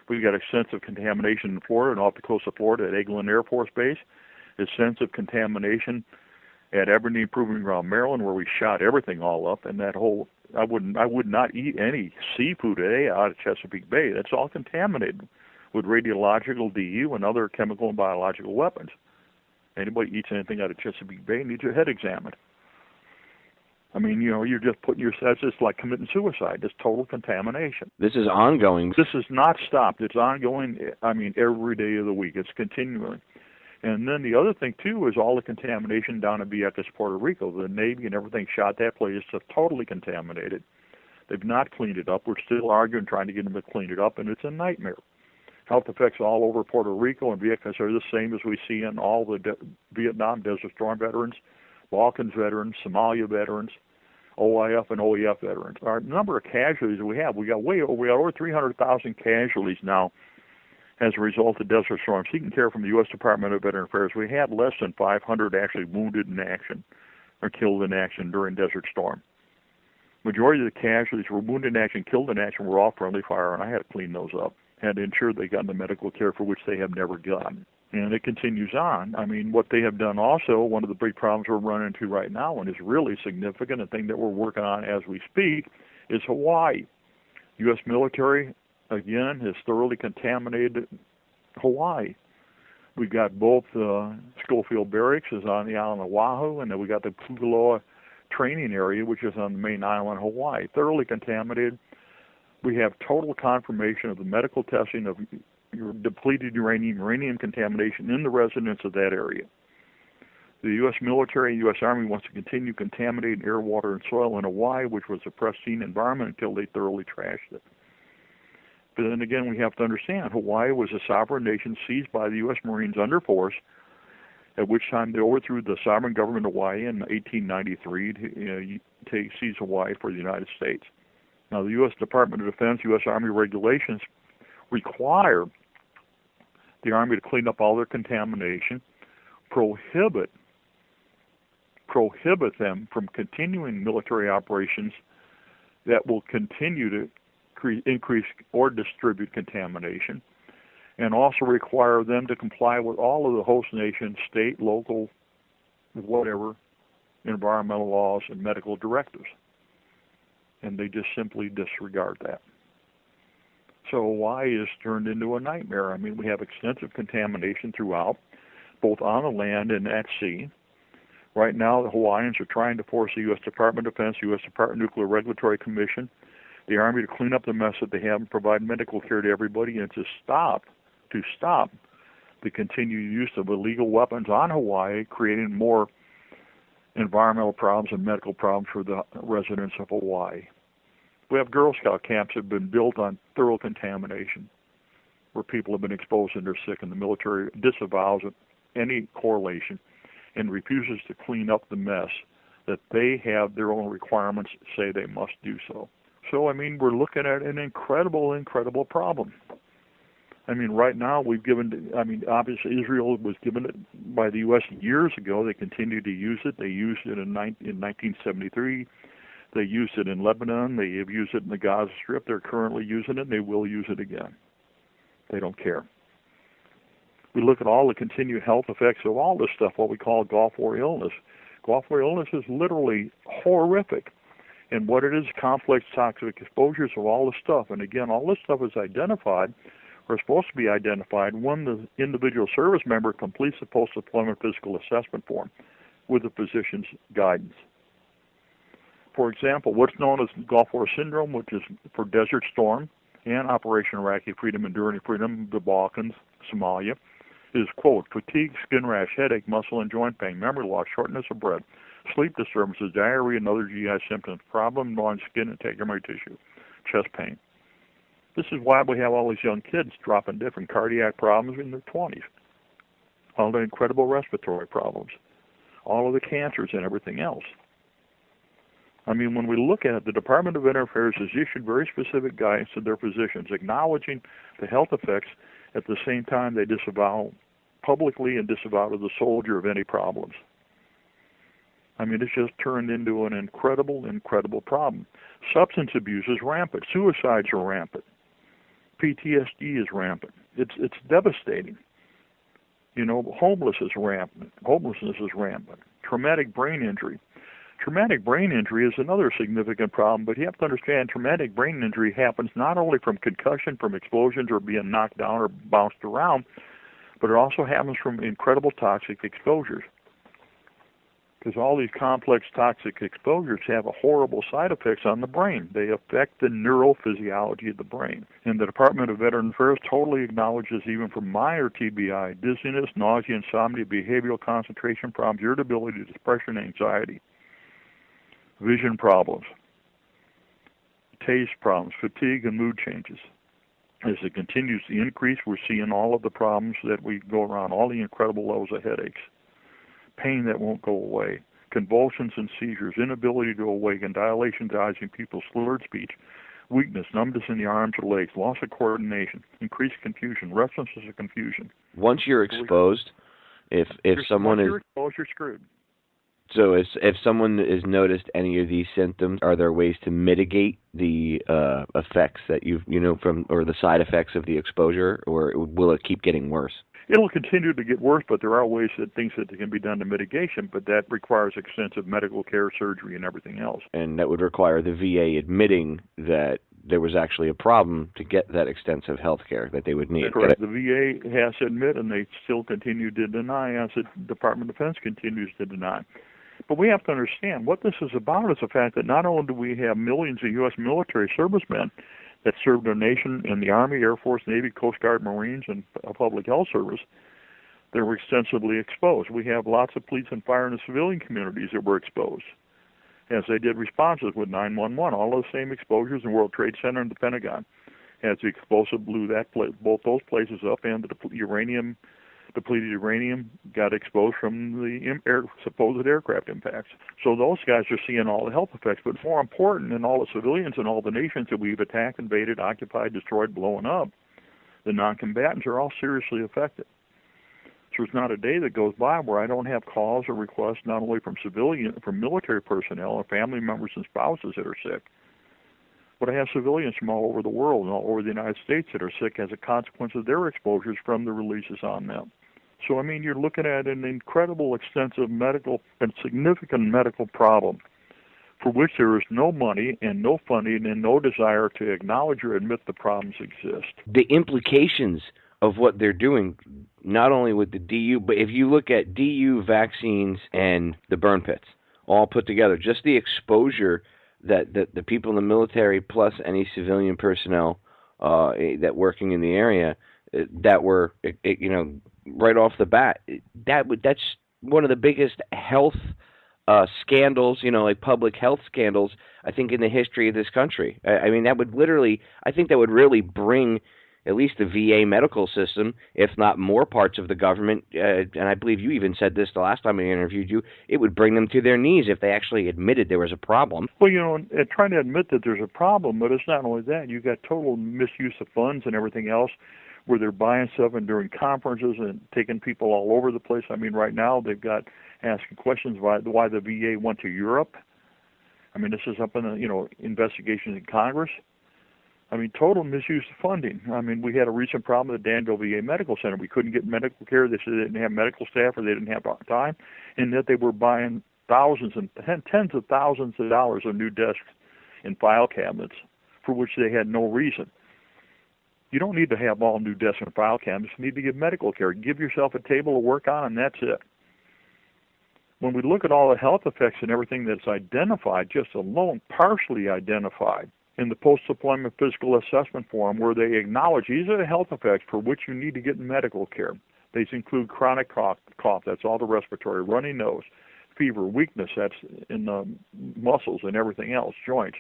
We've got extensive contamination in Florida and off the coast of Florida at Eglin Air Force Base. Extensive contamination at Aberdeen Proving Ground, Maryland, where we shot everything all up. And that whole, I would not eat any seafood today out of Chesapeake Bay. That's all contaminated with radiological DU and other chemical and biological weapons. Anybody eats anything out of Chesapeake Bay needs your head examined. I mean, you're just putting yourself, it's just like committing suicide. It's total contamination. This is ongoing. This is not stopped. It's ongoing, every day of the week. It's continuing. And then the other thing, too, is all the contamination down in Vieques, Puerto Rico. The Navy and everything shot that place. It's totally contaminated. They've not cleaned it up. We're still arguing, trying to get them to clean it up, and it's a nightmare. Health effects all over Puerto Rico and Vieques are the same as we see in all the Vietnam Desert Storm veterans, Balkans veterans, Somalia veterans, OIF and OEF veterans. Our number of casualties we got over 300,000 casualties now as a result of Desert Storm. Seeking care from the U.S. Department of Veteran Affairs, we had less than 500 actually wounded in action or killed in action during Desert Storm. Majority of the casualties were wounded in action, killed in action, were all friendly fire, and I had to clean those up. Had to ensure they got the medical care for which they have never gotten. And it continues on. I mean, what they have done also, one of the big problems we're running into right now, and is really significant, a thing that we're working on as we speak, is Hawaii. U.S. military, again, has thoroughly contaminated Hawaii. We've got both Schofield Barracks is on the island of Oahu, and then we got the Pukuloa training area, which is on the main island of Hawaii, thoroughly contaminated. We have total confirmation of the medical testing of depleted uranium contamination in the residents of that area. The U.S. military and U.S. Army wants to continue contaminating air, water, and soil in Hawaii, which was a pristine environment, until they thoroughly trashed it. But then again, we have to understand, Hawaii was a sovereign nation seized by the U.S. Marines under force, at which time they overthrew the sovereign government of Hawaii in 1893 to seize Hawaii for the United States. Now, the U.S. Department of Defense, U.S. Army regulations require the Army to clean up all their contamination, prohibit them from continuing military operations that will continue to increase or distribute contamination, and also require them to comply with all of the host nation's state, local, whatever, environmental laws and medical directives. And they just simply disregard that. So Hawaii is turned into a nightmare. I mean, we have extensive contamination throughout, both on the land and at sea. Right now, the Hawaiians are trying to force the U.S. Department of Defense, U.S. Department of Nuclear Regulatory Commission, the Army to clean up the mess that they have and provide medical care to everybody, and to stop the continued use of illegal weapons on Hawaii, creating more environmental problems and medical problems for the residents of Hawaii. We have Girl Scout camps that have been built on thorough contamination, where people have been exposed and they're sick, and the military disavows any correlation and refuses to clean up the mess that they have their own requirements say they must do so. So, I mean, we're looking at an incredible problem. I mean, right now obviously Israel was given it by the U.S. years ago. They continue to use it. They used it in 1973. They used it in Lebanon. They have used it in the Gaza Strip. They're currently using it, and they will use it again. They don't care. We look at all the continued health effects of all this stuff, what we call Gulf War illness. Gulf War illness is literally horrific. And what it is, complex toxic exposures of all this stuff. And again, all this stuff is identified, or supposed to be identified, when the individual service member completes the post-deployment physical assessment form with the physician's guidance. For example, what's known as Gulf War Syndrome, which is for Desert Storm and Operation Iraqi Freedom, Enduring Freedom, the Balkans, Somalia, is, quote, fatigue, skin rash, headache, muscle and joint pain, memory loss, shortness of breath, sleep disturbances, diarrhea, and other GI symptoms, problem on skin and tegumentary tissue, chest pain. This is why we have all these young kids dropping different cardiac problems in their 20s, all the incredible respiratory problems, all of the cancers and everything else. I mean, when we look at it, the Department of Veterans Affairs has issued very specific guidance to their physicians, acknowledging the health effects. At the same time, they disavow publicly and disavow to the soldier of any problems. I mean, it's just turned into an incredible problem. Substance abuse is rampant. Suicides are rampant. PTSD is rampant. It's devastating. You know, homelessness is rampant. Traumatic brain injury. Traumatic brain injury is another significant problem, but you have to understand traumatic brain injury happens not only from concussion, from explosions, or being knocked down or bounced around, but it also happens from incredible toxic exposures. Because all these complex toxic exposures have horrible side effects on the brain. They affect the neurophysiology of the brain. And the Department of Veterans Affairs totally acknowledges, even for minor TBI, dizziness, nausea, insomnia, behavioral concentration problems, irritability, depression, anxiety, vision problems, taste problems, fatigue, and mood changes. As it continues to increase, we're seeing all of the problems that we go around, all the incredible levels of headaches, pain that won't go away, convulsions and seizures, inability to awaken, dilation to eyes in people, slurred speech, weakness, numbness in the arms or legs, loss of coordination, increased confusion, restlessness and confusion. Once you're exposed, if someone is exposed, you're screwed. So if someone has noticed any of these symptoms, are there ways to mitigate the effects that or the side effects of the exposure, or will it keep getting worse? It'll continue to get worse, but there are things that can be done to mitigation, but that requires extensive medical care, surgery, and everything else. And that would require the VA admitting that there was actually a problem to get that extensive health care that they would need. Correct. The VA has to admit, and they still continue to deny, as the Department of Defense continues to deny. But we have to understand what this is about is the fact that not only do we have millions of U.S. military servicemen that served our nation in the Army, Air Force, Navy, Coast Guard, Marines, and Public Health Service, that were extensively exposed. We have lots of police and fire in the civilian communities that were exposed, as they did responses with 911, all of the same exposures in World Trade Center and the Pentagon, as the explosive blew both those places up, and the depleted uranium got exposed from the supposed aircraft impacts. So those guys are seeing all the health effects. But more important than all the civilians and all the nations that we've attacked, invaded, occupied, destroyed, blown up, the non-combatants are all seriously affected. So there's not a day that goes by where I don't have calls or requests, not only from military personnel or family members and spouses that are sick. But I have civilians from all over the world and all over the United States that are sick as a consequence of their exposures from the releases on them. So, I mean, you're looking at an incredible, extensive medical and significant medical problem for which there is no money and no funding and no desire to acknowledge or admit the problems exist. The implications of what they're doing, not only with the DU, but if you look at DU, vaccines, and the burn pits, all put together, just the exposure that the people in the military plus any civilian personnel that working in the area that were, right off the bat, that's one of the biggest health scandals, like public health scandals, I think, in the history of this country. I mean, that would really bring at least the VA medical system, if not more parts of the government, and I believe you even said this the last time I interviewed you, it would bring them to their knees if they actually admitted there was a problem. Well, trying to admit that there's a problem, but it's not only that. You've got total misuse of funds and everything else, where they're buying stuff and during conferences and taking people all over the place. I mean, right now they've got asking questions why the VA went to Europe. I mean, this is up in the, investigations in Congress. I mean, total misuse of funding. I mean, we had a recent problem at the Danville VA Medical Center. We couldn't get medical care. They said they didn't have medical staff or they didn't have time, and that they were buying thousands and tens of thousands of dollars of new desks and file cabinets for which they had no reason. You don't need to have all new desks and file cabinets. You need to give medical care. Give yourself a table to work on, and that's it. When we look at all the health effects and everything that's identified, just alone, partially identified, in the post-deployment physical assessment form, where they acknowledge these are the health effects for which you need to get medical care. These include chronic cough, that's all the respiratory, runny nose, fever, weakness, that's in the muscles and everything else, joints,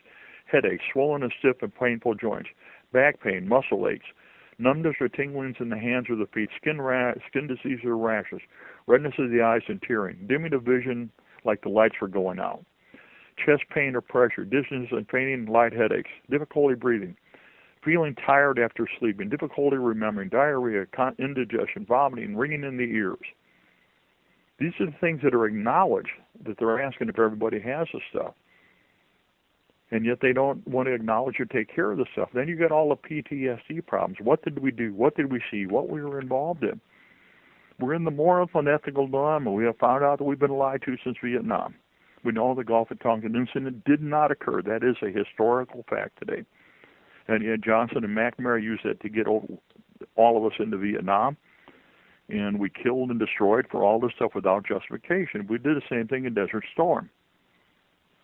headaches, swollen and stiff and painful joints, back pain, muscle aches, numbness or tinglings in the hands or the feet, skin disease or rashes, redness of the eyes and tearing, dimming of vision like the lights were going out, chest pain or pressure, dizziness and fainting, light headaches, difficulty breathing, feeling tired after sleeping, difficulty remembering, diarrhea, indigestion, vomiting, ringing in the ears. These are the things that are acknowledged that they're asking if everybody has this stuff. And yet they don't want to acknowledge or take care of the stuff. Then you get all the PTSD problems. What did we do? What did we see? What we were involved in? We're in the moral and ethical dilemma. We have found out that we've been lied to since Vietnam. We know the Gulf of Tonkin incident did not occur. That is a historical fact today. And yet Johnson and McNamara used that to get all of us into Vietnam. And we killed and destroyed for all this stuff without justification. We did the same thing in Desert Storm.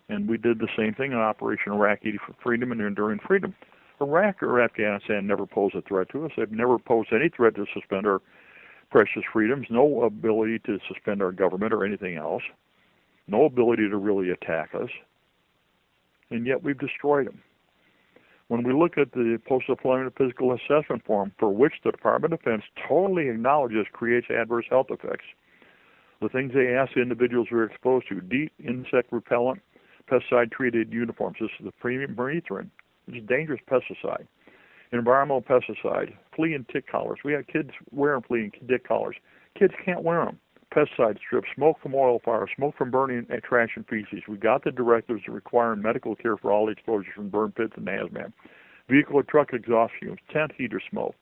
And we did the same thing in Operation Iraqi Freedom and Enduring Freedom. Iraq or Afghanistan never posed a threat to us. They've never posed any threat to suspend our precious freedoms, no ability to suspend our government or anything else, no ability to really attack us, and yet we've destroyed them. When we look at the post-deployment physical assessment form, for which the Department of Defense totally acknowledges creates adverse health effects, the things they ask the individuals who are exposed to: DEET, insect repellent, pesticide-treated uniforms. This is the premium merethrin, which is a dangerous pesticide. Environmental pesticide, flea and tick collars. We have kids wearing flea and tick collars. Kids can't wear them. Pesticide strips, smoke from oil fire, smoke from burning trash and feces. We got the directives requiring medical care for all the exposures from burn pits and hazmat. Vehicle or truck exhaust fumes, tent heater smoke,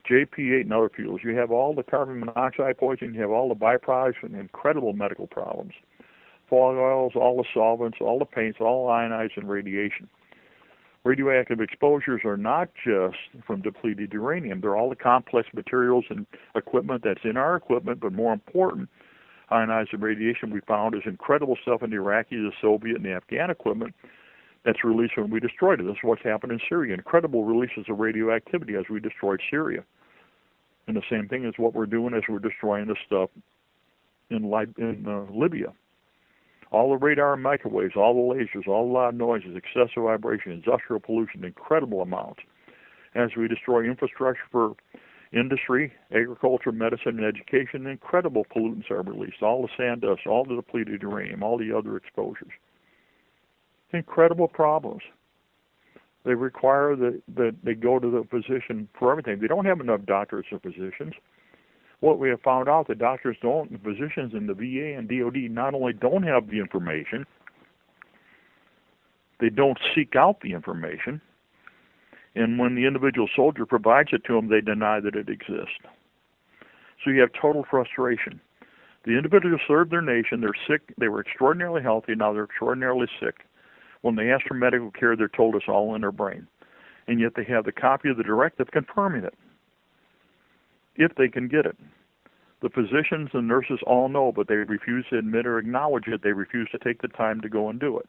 JP8 and other fuels. You have all the carbon monoxide poisoning. You have all the byproducts and incredible medical problems. Fog oils, all the solvents, all the paints, all ionides and radiation. Radioactive exposures are not just from depleted uranium. They're all the complex materials and equipment that's in our equipment, but more important, ionized radiation we found is incredible stuff in the Iraqi, the Soviet, and the Afghan equipment that's released when we destroyed it. This is what's happened in Syria. Incredible releases of radioactivity as we destroyed Syria. And the same thing is what we're doing as we're destroying this stuff in Libya. All the radar and microwaves, all the lasers, all the loud noises, excessive vibration, industrial pollution, incredible amounts. As we destroy infrastructure for industry, agriculture, medicine, and education, incredible pollutants are released. All the sand dust, all the depleted uranium, all the other exposures. Incredible problems. They require that they go to the physician for everything. They don't have enough doctors or physicians. What we have found out, the doctors don't, the physicians in the VA and DOD not only don't have the information, They don't seek out the information. And when the individual soldier provides it to them, they deny that it exists. So you have total frustration. The individuals served their nation, they're sick, they were extraordinarily healthy, now they're extraordinarily sick. When they ask for medical care, they're told it's all in their brain. And yet they have the copy of the directive confirming it, if they can get it. The physicians and nurses all know, but they refuse to admit or acknowledge it. They refuse to take the time to go and do it.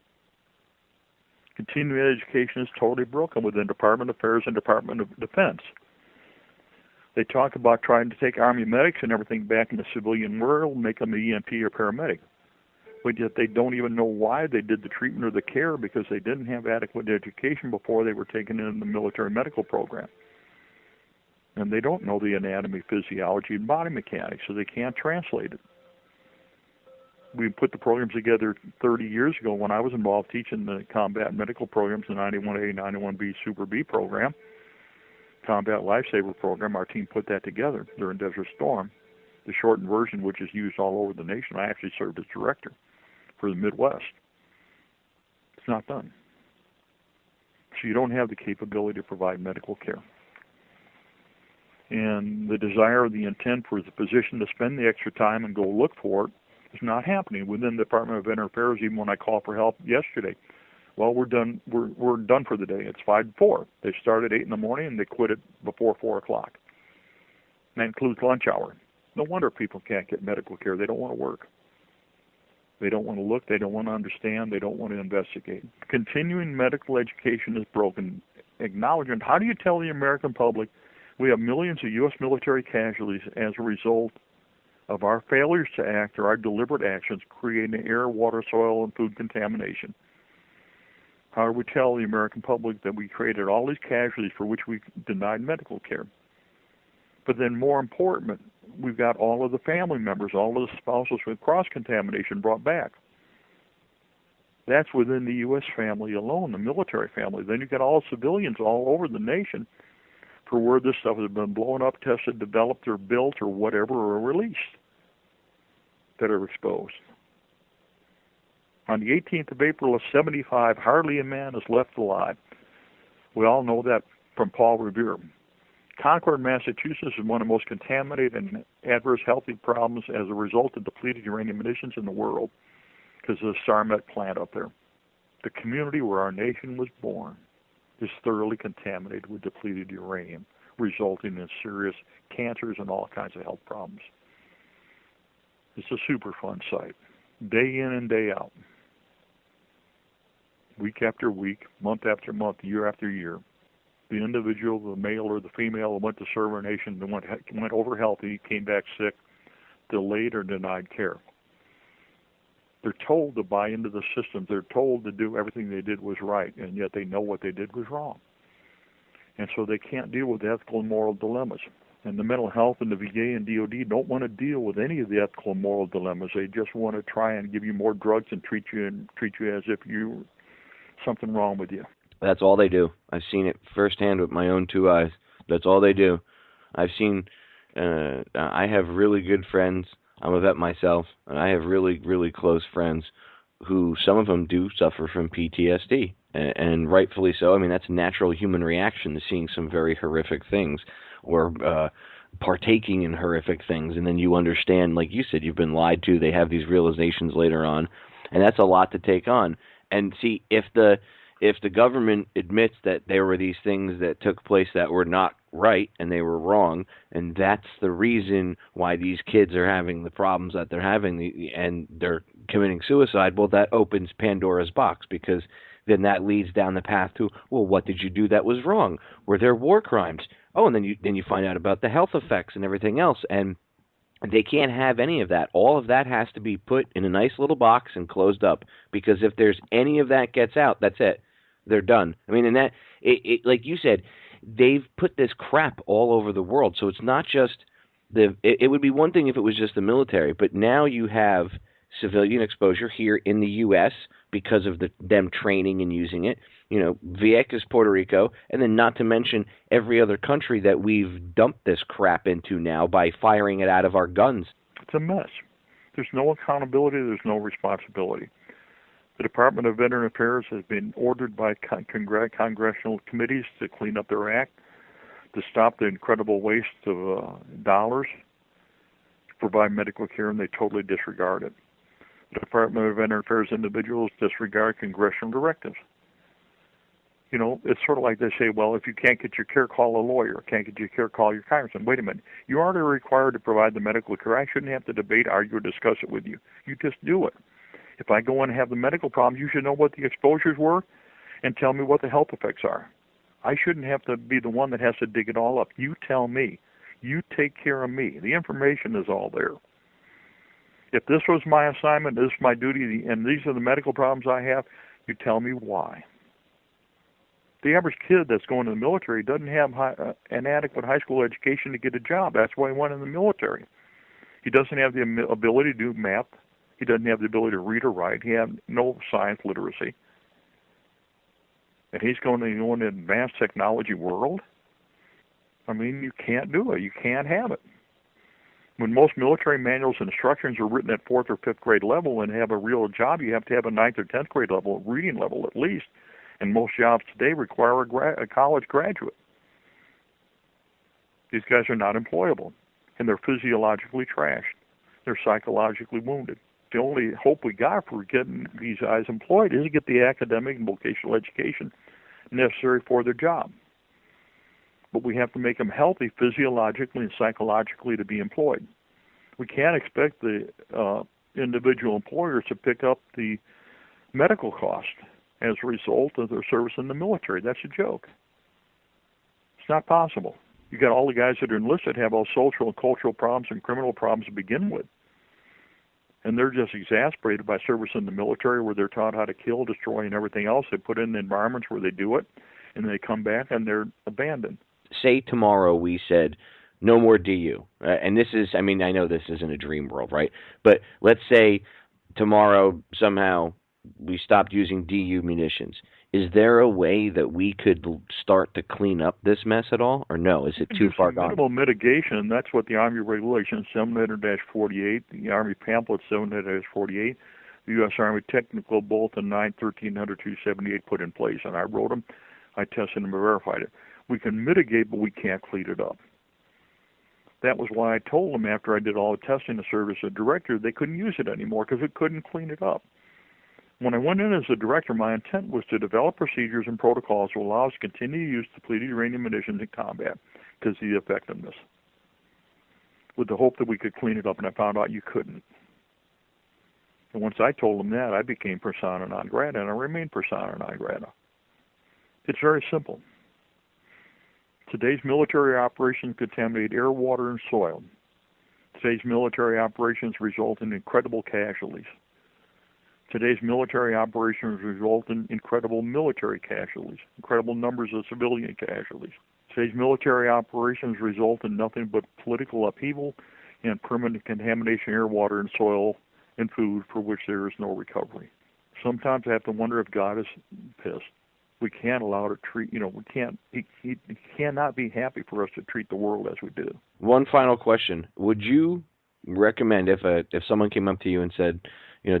Continuing education is totally broken within Department of Affairs and Department of Defense. They talk about trying to take Army medics and everything back in the civilian world, make them an EMT or paramedic. But yet they don't even know why they did the treatment or the care, because they didn't have adequate education before they were taken in the military medical program. And they don't know the anatomy, physiology, and body mechanics, so they can't translate it. We put the programs together 30 years ago when I was involved teaching the combat medical programs, the 91A, 91B, Super B program, Combat Lifesaver program. Our team put that together during Desert Storm, the shortened version, which is used all over the nation. I actually served as director for the Midwest. It's not done. So you don't have the capability to provide medical care. And the desire or the intent for the physician to spend the extra time and go look for it is not happening within the Department of Veterans Affairs. Even when I called for help yesterday, well, we're done. We're done for the day. It's 5 to 4. They start at 8 in the morning and they quit it before 4 o'clock. That includes lunch hour. No wonder people can't get medical care. They don't want to work. They don't want to look. They don't want to understand. They don't want to investigate. Continuing medical education is broken. Acknowledgement. How do you tell the American public we have millions of U.S. military casualties as a result of our failures to act or our deliberate actions creating air, water, soil, and food contamination? How do we tell the American public that we created all these casualties for which we denied medical care? But then more important, we've got all of the family members, all of the spouses with cross-contamination brought back. That's within the U.S. family alone, the military family. Then you've got all civilians all over the nation for where this stuff has been blown up, tested, developed, or built, or whatever, or released that are exposed. On the 18th of April of 75, hardly a man is left alive. We all know that from Paul Revere. Concord, Massachusetts is one of the most contaminated and adverse health problems as a result of depleted uranium emissions in the world because of the SARMET plant up there. The community where our nation was born is thoroughly contaminated with depleted uranium, resulting in serious cancers and all kinds of health problems. It's a super fun site, day in and day out, week after week, month after month, year after year. The individual, the male or the female, went to serve our nation and went over healthy, came back sick, delayed or denied care. They're told to buy into the system. They're told to do everything they did was right, and yet they know what they did was wrong. And so they can't deal with the ethical and moral dilemmas. And the mental health and the VA and DOD don't want to deal with any of the ethical and moral dilemmas. They just want to try and give you more drugs and treat you as if you something wrong with you. That's all they do. I've seen it firsthand with my own 2 eyes. That's all they do. I've seen, I have really good friends. I'm a vet myself, and I have really, really close friends who, some of them do suffer from PTSD, and rightfully so. I mean, that's a natural human reaction to seeing some very horrific things or partaking in horrific things, and then you understand, like you said, you've been lied to. They have these realizations later on, and that's a lot to take on. And see, if the government admits that there were these things that took place that were not right and they were wrong, and that's the reason why these kids are having the problems that they're having and they're committing suicide, well, that opens Pandora's box, because then that leads down the path to, well, what did you do that was wrong? Were there war crimes? Oh, and then you find out about the health effects and everything else, and they can't have any of that. All of that has to be put in a nice little box and closed up, because if there's any of that gets out, that's it. They're done. I mean, and that, like you said, they've put this crap all over the world. So it's not just it would be one thing if it was just the military, but now you have civilian exposure here in the U.S. because of them training and using it. You know, Vieques, Puerto Rico, and then not to mention every other country that we've dumped this crap into now by firing it out of our guns. It's a mess. There's no accountability. There's no responsibility. The Department of Veteran Affairs has been ordered by congressional committees to clean up their act, to stop the incredible waste of dollars to provide medical care, and they totally disregard it. The Department of Veteran Affairs individuals disregard congressional directives. You know, it's sort of like they say, well, if you can't get your care, call a lawyer. Can't get your care, call your congressman. Wait a minute. You already required to provide the medical care. I shouldn't have to debate, argue, or discuss it with you. You just do it. If I go in and have the medical problems, you should know what the exposures were and tell me what the health effects are. I shouldn't have to be the one that has to dig it all up. You tell me. You take care of me. The information is all there. If this was my assignment, this is my duty, and these are the medical problems I have, you tell me why. The average kid that's going to the military doesn't have an adequate high school education to get a job. That's why he went in the military. He doesn't have the ability to do math. He doesn't have the ability to read or write. He has no science literacy. And he's going to go in an advanced technology world? I mean, you can't do it. You can't have it. When most military manuals and instructions are written at 4th or 5th grade level and have a real job, you have to have a 9th or 10th grade level, reading level at least. And most jobs today require a college graduate. These guys are not employable, and they're physiologically trashed. They're psychologically wounded. The only hope we got for getting these guys employed is to get the academic and vocational education necessary for their job. But we have to make them healthy physiologically and psychologically to be employed. We can't expect the individual employers to pick up the medical cost as a result of their service in the military. That's a joke. It's not possible. You got all the guys that are enlisted have all social and cultural problems and criminal problems to begin with. And they're just exasperated by service in the military where they're taught how to kill, destroy, and everything else. They put in the environments where they do it, and they come back and they're abandoned. Say tomorrow we said, no more DU. And this is, I mean, I know this isn't a dream world, right? But let's say tomorrow somehow we stopped using DU munitions. Is there a way that we could start to clean up this mess at all, or no? Is it too far gone? Minimal mitigation. That's what the Army Regulation 700-48, the Army Pamphlet 700-48, the U.S. Army Technical Bulletin 9/1300-278 put in place, and I wrote them. I tested them and verified it. We can mitigate, but we can't clean it up. That was why I told them after I did all the testing to serve as a director, they couldn't use it anymore because it couldn't clean it up. When I went in as a director, my intent was to develop procedures and protocols to allow us to continue to use depleted uranium munitions in combat because of the effectiveness, with the hope that we could clean it up, and I found out you couldn't. And once I told them that, I became persona non grata, and I remain persona non grata. It's very simple. Today's military operations contaminate air, water, and soil. Today's military operations result in incredible casualties. Today's military operations result in incredible military casualties, incredible numbers of civilian casualties. Today's military operations result in nothing but political upheaval and permanent contamination of air, water, and soil and food for which there is no recovery. Sometimes I have to wonder if God is pissed. We can't allow to treat, he cannot be happy for us to treat the world as we do. One final question. Would you recommend if someone came up to you and said,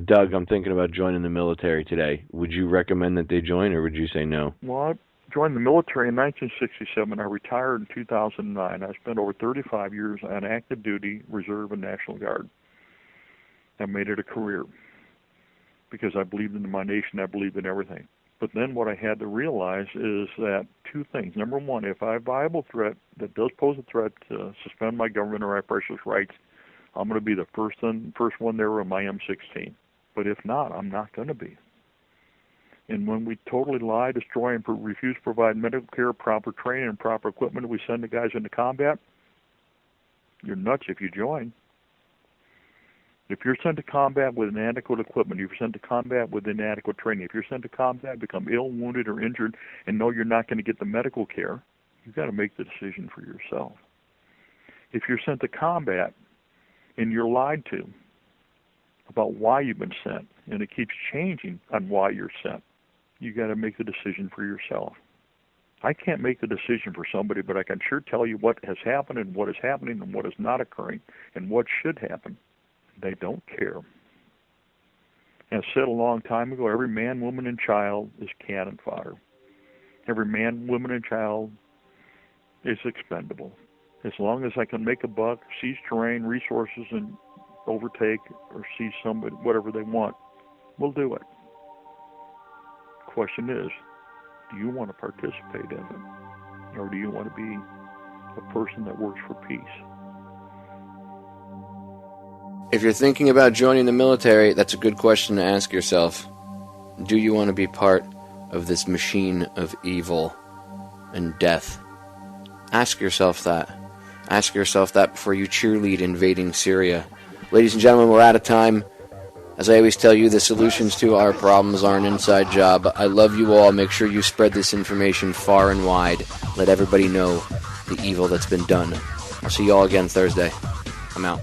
Doug, I'm thinking about joining the military today, would you recommend that they join, or would you say no? Well, I joined the military in 1967. I retired in 2009. I spent over 35 years on active duty, reserve, and National Guard. I made it a career because I believed in my nation. I believed in everything. But then what I had to realize is that two things. Number one, if I have a viable threat that does pose a threat to suspend my government or my precious rights, I'm going to be the first one there with my M16. But if not, I'm not going to be. And when we totally lie, destroy, and refuse to provide medical care, proper training, and proper equipment, we send the guys into combat, you're nuts if you join. If you're sent to combat with inadequate equipment, if you're sent to combat with inadequate training, if you're sent to combat, become ill, wounded, or injured, and know you're not going to get the medical care, you've got to make the decision for yourself. If you're sent to combat and you're lied to about why you've been sent, and it keeps changing on why you're sent, you got to make the decision for yourself. I can't make the decision for somebody, but I can sure tell you what has happened and what is happening and what is not occurring and what should happen. They don't care. As said a long time ago, every man, woman, and child is cannon fodder. Every man, woman, and child is expendable. As long as I can make a buck, seize terrain, resources, and overtake or seize somebody, whatever they want, we'll do it. Question is, do you want to participate in it? Or do you want to be a person that works for peace? If you're thinking about joining the military, that's a good question to ask yourself. Do you want to be part of this machine of evil and death? Ask yourself that. Ask yourself that before you cheerlead invading Syria. Ladies and gentlemen, we're out of time. As I always tell you, the solutions to our problems are an inside job. I love you all. Make sure you spread this information far and wide. Let everybody know the evil that's been done. I'll see you all again Thursday. I'm out.